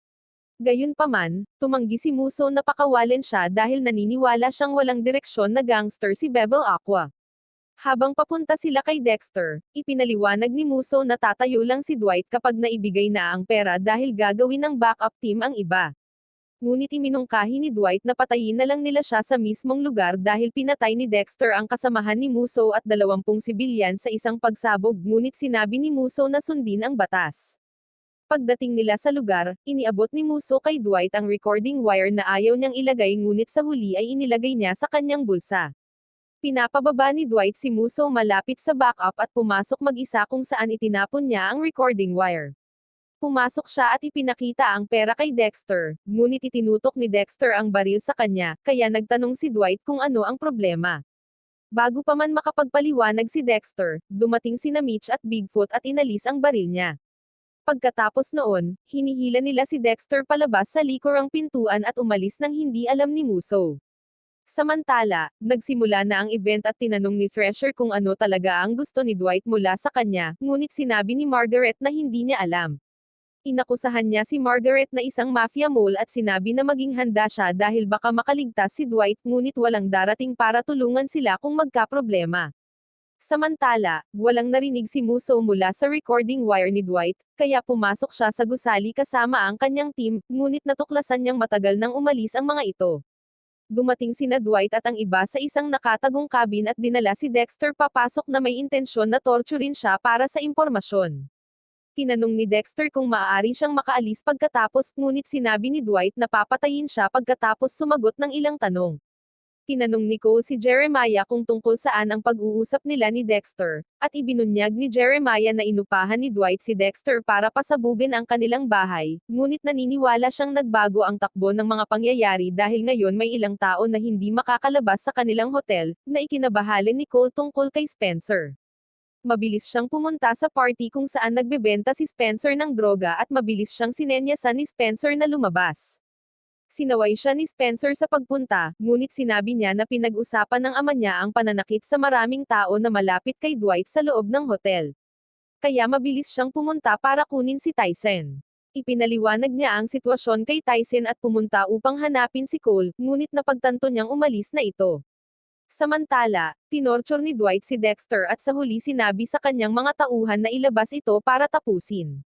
Gayunpaman, tumanggi si Musso na pakawalan siya dahil naniniwala siyang walang direksyon na gangster si Bevel Aqua. Habang papunta sila kay Dexter, ipinaliwanag ni Musso na tatayo lang si Dwight kapag naibigay na ang pera dahil gagawin ng backup team ang iba. Ngunit iminungkahi ni Dwight na patayin na lang nila siya sa mismong lugar dahil pinatay ni Dexter ang kasamahan ni Musso at 20 sibilyan sa isang pagsabog ngunit sinabi ni Musso na sundin ang batas. Pagdating nila sa lugar, iniabot ni Musso kay Dwight ang recording wire na ayaw niyang ilagay ngunit sa huli ay inilagay niya sa kanyang bulsa. Pinapababa ni Dwight si Musso malapit sa backup at pumasok mag-isa kung saan itinapon niya ang recording wire. Pumasok siya at ipinakita ang pera kay Dexter, ngunit itinutok ni Dexter ang baril sa kanya, kaya nagtanong si Dwight kung ano ang problema. Bago pa man makapagpaliwanag si Dexter, dumating sina Mitch at Bigfoot at inalis ang baril niya. Pagkatapos noon, hinihila nila si Dexter palabas sa likurang pintuan at umalis nang hindi alam ni Musso. Samantala, nagsimula na ang event at tinanong ni Thresher kung ano talaga ang gusto ni Dwight mula sa kanya, ngunit sinabi ni Margaret na hindi niya alam. Inakusahan niya si Margaret na isang mafia mole at sinabi na maging handa siya dahil baka makaligtas si Dwight ngunit walang darating para tulungan sila kung magkaproblema. Samantala, walang narinig si Musso mula sa recording wire ni Dwight, kaya pumasok siya sa gusali kasama ang kanyang team, ngunit natuklasan niyang matagal nang umalis ang mga ito. Dumating sina Dwight at ang iba sa isang nakatagong cabin at dinala si Dexter papasok na may intensyon na torturin siya para sa impormasyon. Tinanong ni Dexter kung maaari siyang makaalis pagkatapos ngunit sinabi ni Dwight na papatayin siya pagkatapos sumagot ng ilang tanong. Tinanong ni Cole si Jeremiah kung tungkol saan ang pag-uusap nila ni Dexter, at ibinunyag ni Jeremiah na inupahan ni Dwight si Dexter para pasabugin ang kanilang bahay, ngunit naniniwala siyang nagbago ang takbo ng mga pangyayari dahil ngayon may ilang tao na hindi makakalabas sa kanilang hotel, na ikinabahali ni Cole tungkol kay Spencer. Mabilis siyang pumunta sa party kung saan nagbebenta si Spencer ng droga at mabilis siyang sinenyasan ni Spencer na lumabas. Sinaway siya ni Spencer sa pagpunta, ngunit sinabi niya na pinag-usapan ng ama niya ang pananakit sa maraming tao na malapit kay Dwight sa loob ng hotel. Kaya mabilis siyang pumunta para kunin si Tyson. Ipinaliwanag niya ang sitwasyon kay Tyson at pumunta upang hanapin si Cole, ngunit napagtanto niyang umalis na ito. Samantala, tinorture ni Dwight si Dexter at sa huli sinabi sa kanyang mga tauhan na ilabas ito para tapusin.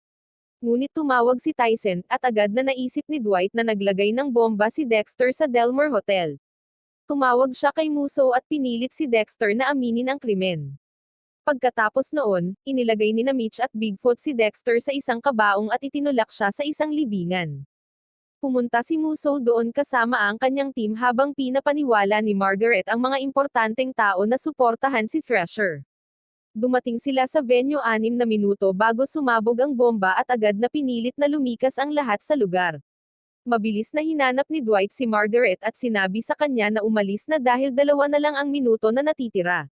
Ngunit tumawag si Tyson, at agad na naisip ni Dwight na naglagay ng bomba si Dexter sa Delmore Hotel. Tumawag siya kay Musso at pinilit si Dexter na aminin ang krimen. Pagkatapos noon, inilagay ni Mitch at Bigfoot si Dexter sa isang kabaong at itinulak siya sa isang libingan. Pumunta si Musso doon kasama ang kanyang team habang pinapaniwala ni Margaret ang mga importanteng tao na suportahan si Thrasher. Dumating sila sa venue 6 na minuto bago sumabog ang bomba at agad na pinilit na lumikas ang lahat sa lugar. Mabilis na hinanap ni Dwight si Margaret at sinabi sa kanya na umalis na dahil 2 na lang ang minuto na natitira.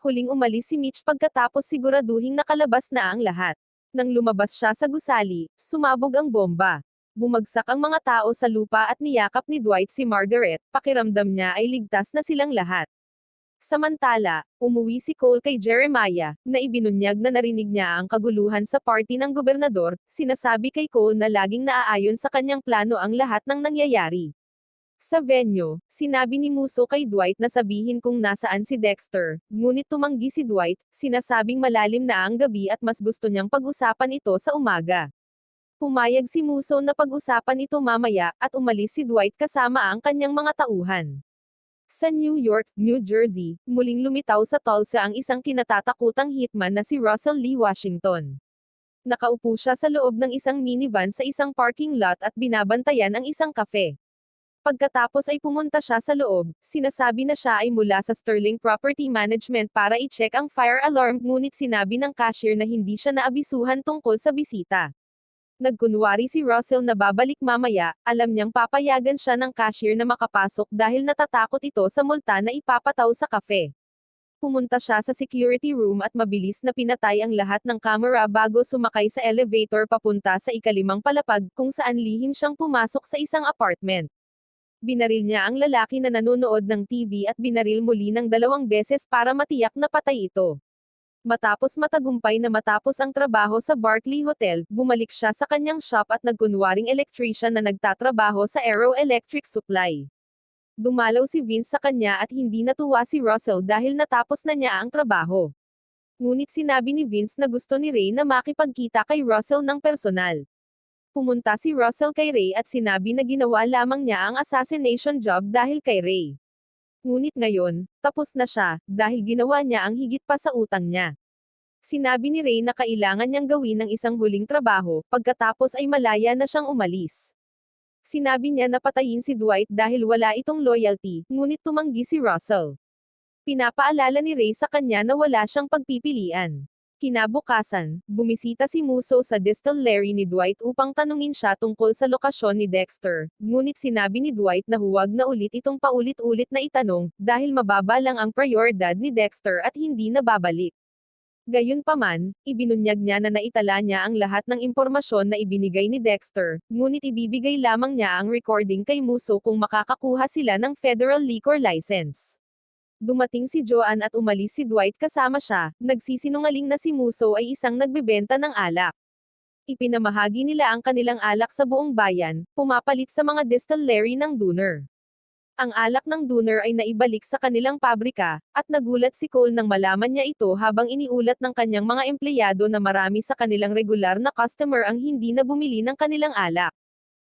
Huling umalis si Mitch pagkatapos siguraduhing nakalabas na ang lahat. Nang lumabas siya sa gusali, sumabog ang bomba. Bumagsak ang mga tao sa lupa at niyakap ni Dwight si Margaret, pakiramdam niya ay ligtas na silang lahat. Samantala, umuwi si Cole kay Jeremiah, na ibinunyag na narinig niya ang kaguluhan sa party ng gobernador, sinasabi kay Cole na laging naaayon sa kanyang plano ang lahat ng nangyayari. Sa venue, sinabi ni Musso kay Dwight na sabihin kung nasaan si Dexter, ngunit tumanggi si Dwight, sinasabing malalim na ang gabi at mas gusto niyang pag-usapan ito sa umaga. Pumayag si Musso na pag-usapan ito mamaya, at umalis si Dwight kasama ang kanyang mga tauhan. Sa New York, New Jersey, muling lumitaw sa Tulsa ang isang kinatatakutang hitman na si Russell Lee Washington. Nakaupo siya sa loob ng isang minivan sa isang parking lot at binabantayan ang isang kafe. Pagkatapos ay pumunta siya sa loob, sinasabi na siya ay mula sa Sterling Property Management para i-check ang fire alarm, ngunit sinabi ng cashier na hindi siya naabisuhan tungkol sa bisita. Nagkunwari si Russell na babalik mamaya, alam niyang papayagan siya ng cashier na makapasok dahil natatakot ito sa multa na ipapataw sa kafe. Pumunta siya sa security room at mabilis na pinatay ang lahat ng kamera bago sumakay sa elevator papunta sa ika-5 palapag kung saan lihim siyang pumasok sa isang apartment. Binaril niya ang lalaki na nanonood ng TV at binaril muli ng 2 beses para matiyak na patay ito. Matapos matapos ang trabaho sa Barclay Hotel, bumalik siya sa kanyang shop at nagkunwaring electrician na nagtatrabaho sa Aero Electric Supply. Dumalaw si Vince sa kanya at hindi natuwa si Russell dahil natapos na niya ang trabaho. Ngunit sinabi ni Vince na gusto ni Ray na makipagkita kay Russell ng personal. Pumunta si Russell kay Ray at sinabi na ginawa lamang niya ang assassination job dahil kay Ray. Ngunit ngayon, tapos na siya, dahil ginawa niya ang higit pa sa utang niya. Sinabi ni Ray na kailangan niyang gawin ng isang huling trabaho, pagkatapos ay malaya na siyang umalis. Sinabi niya na patayin si Dwight dahil wala itong loyalty, ngunit tumanggi si Russell. Pinapaalala ni Ray sa kanya na wala siyang pagpipilian. Kinabukasan, bumisita si Musso sa distillery ni Dwight upang tanungin siya tungkol sa lokasyon ni Dexter, ngunit sinabi ni Dwight na huwag na ulit itong paulit-ulit na itanong, dahil mababa lang ang prioridad ni Dexter at hindi na babalik. Gayunpaman, ibinunyag niya na naitala niya ang lahat ng impormasyon na ibinigay ni Dexter, ngunit ibibigay lamang niya ang recording kay Musso kung makakakuha sila ng federal liquor license. Dumating si Joanne at umalis si Dwight kasama siya, nagsisinungaling na si Musso ay isang nagbebenta ng alak. Ipinamahagi nila ang kanilang alak sa buong bayan, pumapalit sa mga distillery ng Dooner. Ang alak ng Dooner ay naibalik sa kanilang pabrika, at nagulat si Cole nang malaman niya ito habang iniulat ng kanyang mga empleyado na marami sa kanilang regular na customer ang hindi na bumili ng kanilang alak.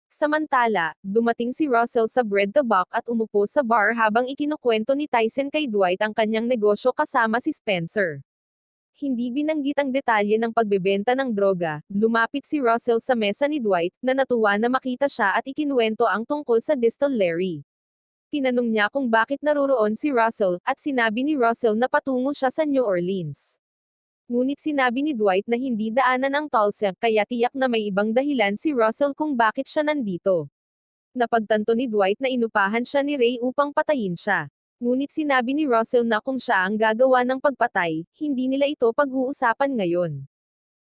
Samantala, dumating si Russell sa Bread to Buck at umupo sa bar habang ikinukwento ni Tyson kay Dwight ang kanyang negosyo kasama si Spencer. Hindi binanggit ang detalye ng pagbebenta ng droga, lumapit si Russell sa mesa ni Dwight, na natuwa na makita siya at ikinuwento ang tungkol sa distillery. Tinanong niya kung bakit naroroon si Russell, at sinabi ni Russell na patungo siya sa New Orleans. Ngunit sinabi ni Dwight na hindi daanan ang Tulsa, kaya tiyak na may ibang dahilan si Russell kung bakit siya nandito. Napagtanto ni Dwight na inupahan siya ni Ray upang patayin siya. Ngunit sinabi ni Russell na kung siya ang gagawa ng pagpatay, hindi nila ito pag-uusapan ngayon.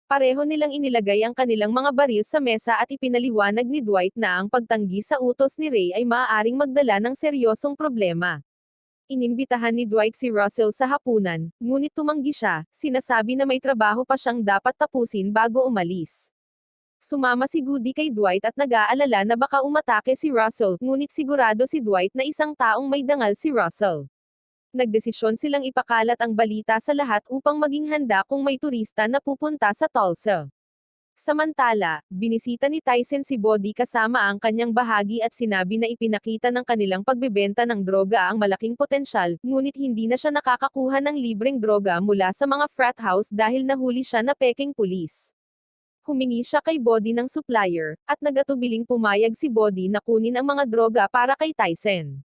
Pareho nilang inilagay ang kanilang mga baril sa mesa at ipinaliwanag ni Dwight na ang pagtanggi sa utos ni Ray ay maaaring magdala ng seryosong problema. Inimbitahan ni Dwight si Russell sa hapunan, ngunit tumanggi siya, sinasabi na may trabaho pa siyang dapat tapusin bago umalis. Sumama si Goody kay Dwight at nag-aalala na baka umatake si Russell, ngunit sigurado si Dwight na isang taong may dangal si Russell. Nagdesisyon silang ipakalat ang balita sa lahat upang maging handa kung may turista na pupunta sa Tulsa. Samantala, binisita ni Tyson si Body kasama ang kanyang bahagi at sinabi na ipinakita ng kanilang pagbebenta ng droga ang malaking potensyal, ngunit hindi na siya nakakakuha ng libreng droga mula sa mga frat house dahil nahuli siya na peking pulis. Humingi siya kay Body ng supplier, at nagatubiling pumayag si Body na kunin ang mga droga para kay Tyson.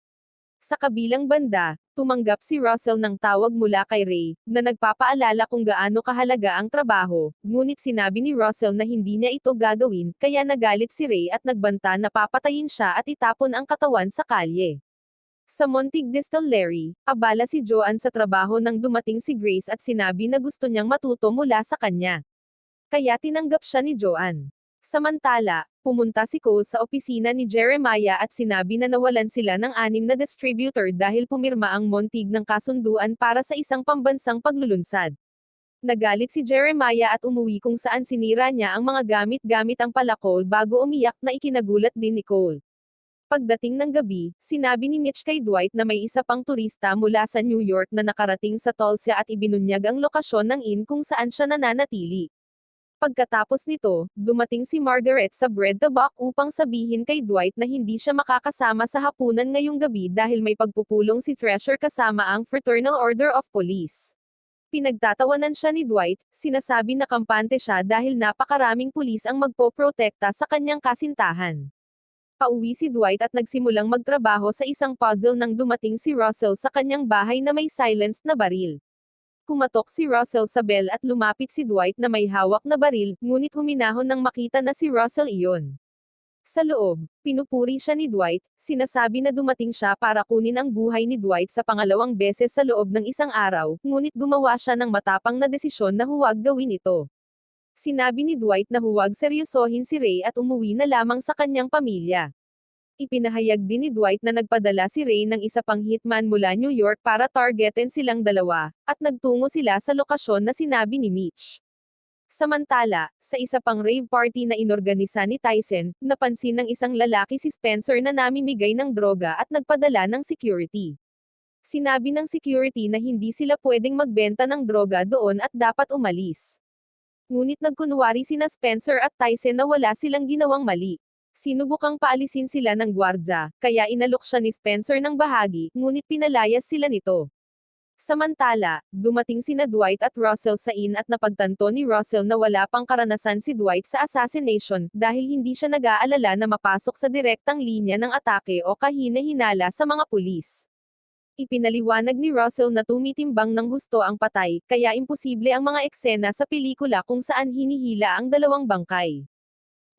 Sa kabilang banda, tumanggap si Russell ng tawag mula kay Ray, na nagpapaalala kung gaano kahalaga ang trabaho, ngunit sinabi ni Russell na hindi niya ito gagawin, kaya nagalit si Ray at nagbanta na papatayin siya at itapon ang katawan sa kalye. Sa Montig Distillery, abala si Joanne sa trabaho nang dumating si Grace at sinabi na gusto niyang matuto mula sa kanya. Kaya tinanggap siya ni Joanne. Samantala, pumunta si Cole sa opisina ni Jeremiah at sinabi na nawalan sila ng 6 na distributor dahil pumirma ang Montig ng kasunduan para sa isang pambansang paglulunsad. Nagalit si Jeremiah at umuwi kung saan sinira niya ang mga gamit-gamit ang palakol bago umiyak na ikinagulat din ni Cole. Pagdating ng gabi, sinabi ni Mitch kay Dwight na may isa pang turista mula sa New York na nakarating sa Tulsa at ibinunyag ang lokasyon ng inn kung saan siya nananatili. Pagkatapos nito, dumating si Margaret sa Bread the Buck upang sabihin kay Dwight na hindi siya makakasama sa hapunan ngayong gabi dahil may pagpupulong si Thresher kasama ang Fraternal Order of Police. Pinagtatawanan siya ni Dwight, sinasabi na kampante siya dahil napakaraming pulis ang magpoprotekta sa kanyang kasintahan. Pauwi si Dwight at nagsimulang magtrabaho sa isang puzzle nang dumating si Russell sa kanyang bahay na may silenced na baril. Kumatok si Russell sa bell at lumapit si Dwight na may hawak na baril, ngunit huminahon nang makita na si Russell iyon. Sa loob, pinupuri siya ni Dwight, sinasabi na dumating siya para kunin ang buhay ni Dwight sa pangalawang beses sa loob ng isang araw, ngunit gumawa siya ng matapang na desisyon na huwag gawin ito. Sinabi ni Dwight na huwag seryosohin si Ray at umuwi na lamang sa kanyang pamilya. Ipinahayag din ni Dwight na nagpadala si Ray ng isa pang hitman mula New York para targetin silang dalawa, at nagtungo sila sa lokasyon na sinabi ni Mitch. Samantala, sa isa pang rave party na inorganisa ni Tyson, napansin ng isang lalaki si Spencer na namimigay ng droga at nagpadala ng security. Sinabi ng security na hindi sila pwedeng magbenta ng droga doon at dapat umalis. Ngunit nagkunwari sina Spencer at Tyson na wala silang ginawang mali. Sinubukang paalisin sila ng gwardya, kaya inalok siya ni Spencer ng bahagi, ngunit pinalayas sila nito. Samantala, dumating sina Dwight at Russell sa inn at napagtanto ni Russell na wala pang karanasan si Dwight sa assassination, dahil hindi siya nag-aalala na mapasok sa direktang linya ng atake o kahina-hinala sa mga pulis. Ipinaliwanag ni Russell na tumitimbang ng husto ang patay, kaya imposible ang mga eksena sa pelikula kung saan hinihila ang dalawang bangkay.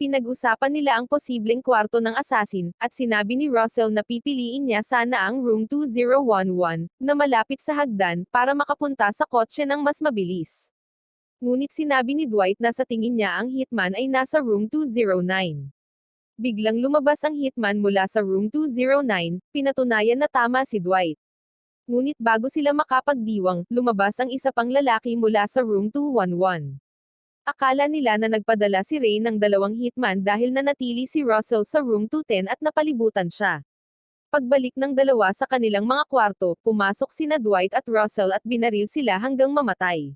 Pinag-usapan nila ang posibleng kwarto ng assassin, at sinabi ni Russell na pipiliin niya sana ang room 2011, na malapit sa hagdan, para makapunta sa kotse ng mas mabilis. Ngunit sinabi ni Dwight na sa tingin niya ang hitman ay nasa room 209. Biglang lumabas ang hitman mula sa room 209, pinatunayan na tama si Dwight. Ngunit bago sila makapagdiwang, lumabas ang isa pang lalaki mula sa room 211. Akala nila na nagpadala si Ray ng dalawang hitman dahil nanatili si Russell sa room 210 at napalibutan siya. Pagbalik ng dalawa sa kanilang mga kwarto, pumasok sina Dwight at Russell at binaril sila hanggang mamatay.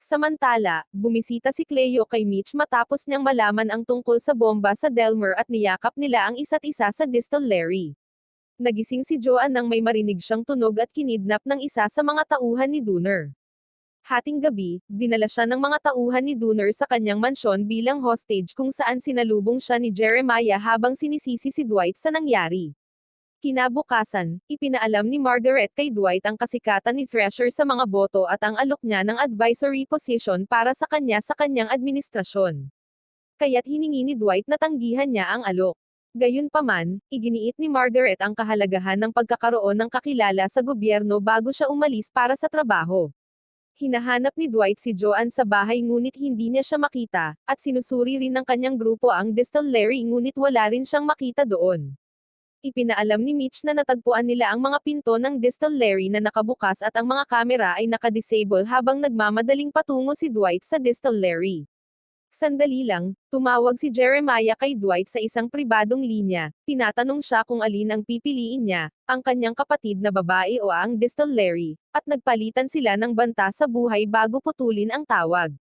Samantala, bumisita si Cleo kay Mitch matapos niyang malaman ang tungkol sa bomba sa Delmer at niyakap nila ang isa't isa sa distillery. Nagising si Joanne nang may marinig siyang tunog at kinidnap ng isa sa mga tauhan ni Dooner. Hating gabi, dinala siya ng mga tauhan ni Dooner sa kanyang mansyon bilang hostage kung saan sinalubong siya ni Jeremiah habang sinisisi si Dwight sa nangyari. Kinabukasan, ipinaalam ni Margaret kay Dwight ang kasikatan ni Thresher sa mga boto at ang alok niya ng advisory position para sa kanyang administrasyon. Kaya't hiningi ni Dwight na tanggihan niya ang alok. Gayunpaman, iginiit ni Margaret ang kahalagahan ng pagkakaroon ng kakilala sa gobyerno bago siya umalis para sa trabaho. Hinahanap ni Dwight si Joanne sa bahay ngunit hindi niya siya makita, at sinusuri rin ng kanyang grupo ang distillery ngunit wala rin siyang makita doon. Ipinaalam ni Mitch na natagpuan nila ang mga pinto ng distillery na nakabukas at ang mga kamera ay nakadisable habang nagmamadaling patungo si Dwight sa distillery. Sandali lang, tumawag si Jeremiah kay Dwight sa isang pribadong linya, tinatanong siya kung alin ang pipiliin niya, ang kanyang kapatid na babae o ang distillery, at nagpalitan sila ng banta sa buhay bago putulin ang tawag.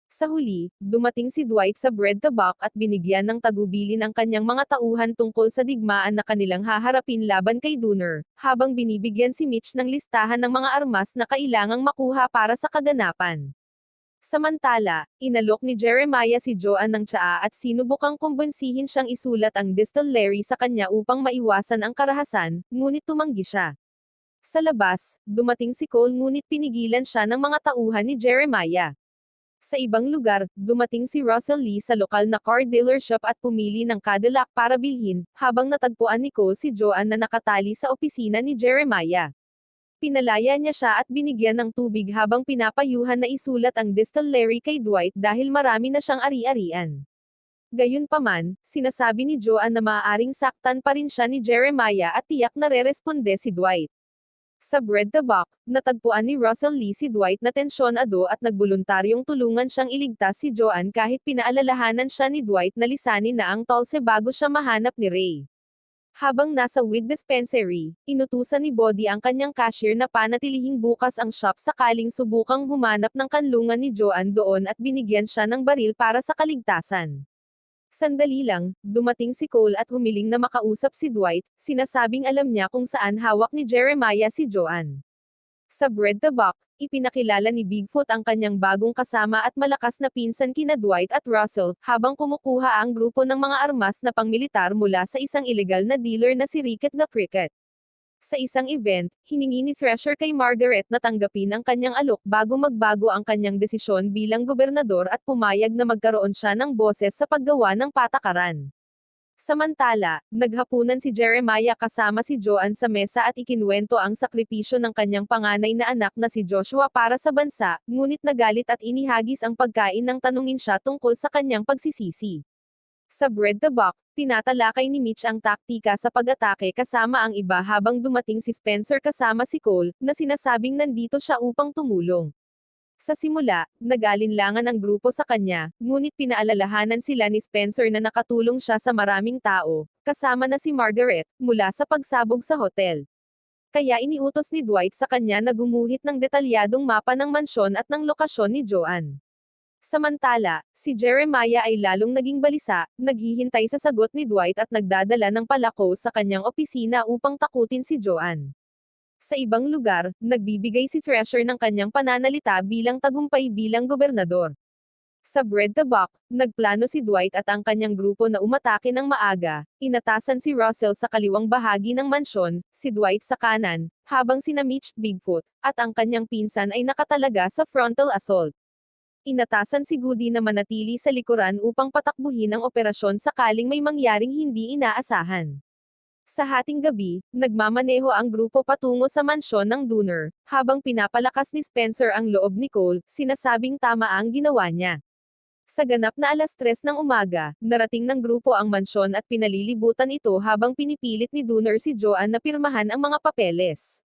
Sa huli, dumating si Dwight sa bread tabak at binigyan ng tagubilin ang kanyang mga tauhan tungkol sa digmaan na kanilang haharapin laban kay Dooner, habang binibigyan si Mitch ng listahan ng mga armas na kailangang makuha para sa kaganapan. Samantala, inalok ni Jeremiah si Joanne ng tsaa at sinubukang kumbinsihin siyang isulat ang distillery sa kanya upang maiwasan ang karahasan, ngunit tumanggi siya. Sa labas, dumating si Cole ngunit pinigilan siya ng mga tauhan ni Jeremiah. Sa ibang lugar, dumating si Russell Lee sa lokal na car dealership at pumili ng Cadillac para bilhin, habang natagpuan ni Cole si Joanne na nakatali sa opisina ni Jeremiah. Pinalaya niya siya at binigyan ng tubig habang pinapayuhan na isulat ang distillery kay Dwight dahil marami na siyang ari-arian. Gayunpaman, sinasabi ni Joanne na maaaring saktan pa rin siya ni Jeremiah at tiyak na re-responde si Dwight. Sa bread tabak, natagpuan ni Russell Lee si Dwight na tensyonado at nagboluntaryong tulungan siyang iligtas si Joanne kahit pinaalalahanan siya ni Dwight na lisanin na ang tolse bago siya mahanap ni Ray. Habang nasa weed dispensary, inutusan ni Bodhi ang kanyang cashier na panatilihing bukas ang shop sakaling subukang humanap ng kanlungan ni Joanne doon at binigyan siya ng baril para sa kaligtasan. Sandali lang, dumating si Cole at humiling na makausap si Dwight, sinasabing alam niya kung saan hawak ni Jeremiah si Joanne. Sa bread tabak, ipinakilala ni Bigfoot ang kanyang bagong kasama at malakas na pinsan kina Dwight at Russell, habang kumukuha ang grupo ng mga armas na pangmilitar mula sa isang ilegal na dealer na si Ricket the Cricket. Sa isang event, hiningi ni Thresher kay Margaret na tanggapin ang kanyang alok bago magbago ang kanyang desisyon bilang gobernador at pumayag na magkaroon siya ng boses sa paggawa ng patakaran. Samantala, naghapunan si Jeremiah kasama si Joanne sa mesa at ikinuwento ang sakripisyo ng kanyang panganay na anak na si Joshua para sa bansa, ngunit nagalit at inihagis ang pagkain nang tanungin siya tungkol sa kanyang pagsisisi. Sa bread tabak, tinatalakay ni Mitch ang taktika sa pag-atake kasama ang iba habang dumating si Spencer kasama si Cole, na sinasabing nandito siya upang tumulong. Sa simula, nag-alinlangan ang grupo sa kanya, ngunit pinaalalahanan sila ni Spencer na nakatulong siya sa maraming tao, kasama na si Margaret, mula sa pagsabog sa hotel. Kaya iniutos ni Dwight sa kanya na gumuhit ng detalyadong mapa ng mansyon at ng lokasyon ni Joanne. Samantala, si Jeremiah ay lalong naging balisa, naghihintay sa sagot ni Dwight at nagdadala ng palako sa kanyang opisina upang takutin si Joanne. Sa ibang lugar, nagbibigay si Thresher ng kanyang pananalita bilang tagumpay bilang gobernador. Sa bread tabak, nagplano si Dwight at ang kanyang grupo na umatake ng maaga, inatasan si Russell sa kaliwang bahagi ng mansyon, si Dwight sa kanan, habang sina Mitch, Bigfoot, at ang kanyang pinsan ay nakatalaga sa frontal assault. Inatasan si Goody na manatili sa likuran upang patakbuhin ang operasyon sakaling may mangyaring hindi inaasahan. Sa hating gabi, nagmamaneho ang grupo patungo sa mansyon ng Dooner, habang pinapalakas ni Spencer ang loob ni Cole, sinasabing tama ang ginawa niya. Sa ganap na 3:00 ng umaga, narating ng grupo ang mansyon at pinalilibutan ito habang pinipilit ni Dooner si Joanne na pirmahan ang mga papeles.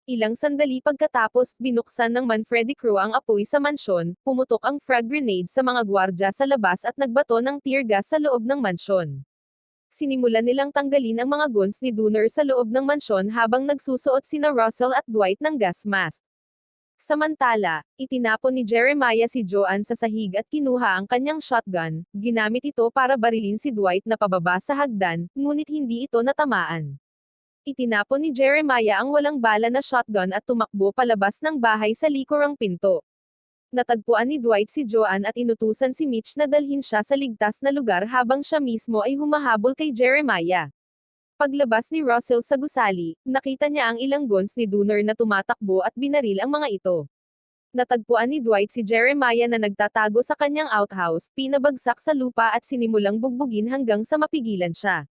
Ilang sandali pagkatapos, binuksan ng Manfredi crew ang apoy sa mansyon, pumutok ang frag grenade sa mga gwardya sa labas at nagbato ng tear gas sa loob ng mansyon. Sinimulan nilang tanggalin ang mga guns ni Dooner sa loob ng mansyon habang nagsusuot sina Russell at Dwight ng gas mask. Samantala, itinapon ni Jeremiah si Joanne sa sahig at kinuha ang kanyang shotgun, ginamit ito para barilin si Dwight na pababa sa hagdan, ngunit hindi ito natamaan. Itinapon ni Jeremiah ang walang bala na shotgun at tumakbo palabas ng bahay sa likurang pinto. Natagpuan ni Dwight si Joanne at inutusan si Mitch na dalhin siya sa ligtas na lugar habang siya mismo ay humahabol kay Jeremiah. Paglabas ni Russell sa gusali, nakita niya ang ilang guns ni Dooner na tumatakbo at binaril ang mga ito. Natagpuan ni Dwight si Jeremiah na nagtatago sa kanyang outhouse, pinabagsak sa lupa at sinimulang bugbugin hanggang sa mapigilan siya.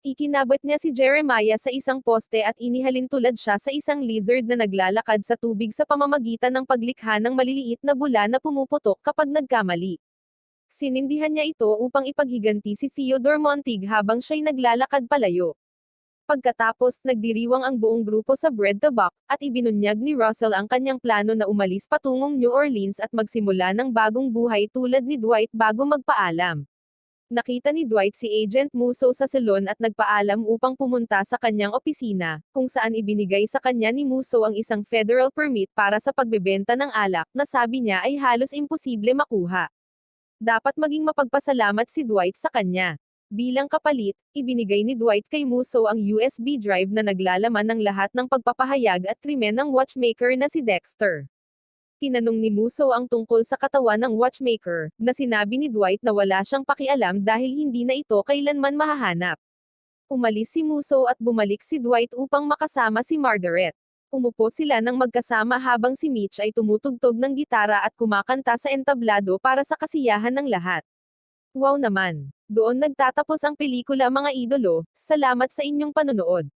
Ikinabot niya si Jeremiah sa isang poste at inihalin tulad siya sa isang lizard na naglalakad sa tubig sa pamamagitan ng paglikha ng maliliit na bula na pumuputok kapag nagkamali. Sinindihan niya ito upang ipaghiganti si Theodore Montig habang siya'y naglalakad palayo. Pagkatapos, nagdiriwang ang buong grupo sa Bread the Buck, at ibinunyag ni Russell ang kanyang plano na umalis patungong New Orleans at magsimula ng bagong buhay tulad ni Dwight bago magpaalam. Nakita ni Dwight si Agent Musso sa salon at nagpaalam upang pumunta sa kanyang opisina, kung saan ibinigay sa kanya ni Musso ang isang federal permit para sa pagbebenta ng alak na sabi niya ay halos imposible makuha. Dapat maging mapagpasalamat si Dwight sa kanya. Bilang kapalit, ibinigay ni Dwight kay Musso ang USB drive na naglalaman ng lahat ng pagpapahayag at krimen ng watchmaker na si Dexter. Tinanong ni Musso ang tungkol sa katawan ng watchmaker, na sinabi ni Dwight na wala siyang pakialam dahil hindi na ito kailanman mahahanap. Umalis si Musso at bumalik si Dwight upang makasama si Margaret. Umupo sila ng magkasama habang si Mitch ay tumutugtog ng gitara at kumakanta sa entablado para sa kasiyahan ng lahat. Wow naman! Doon nagtatapos ang pelikula mga idolo, salamat sa inyong panonood.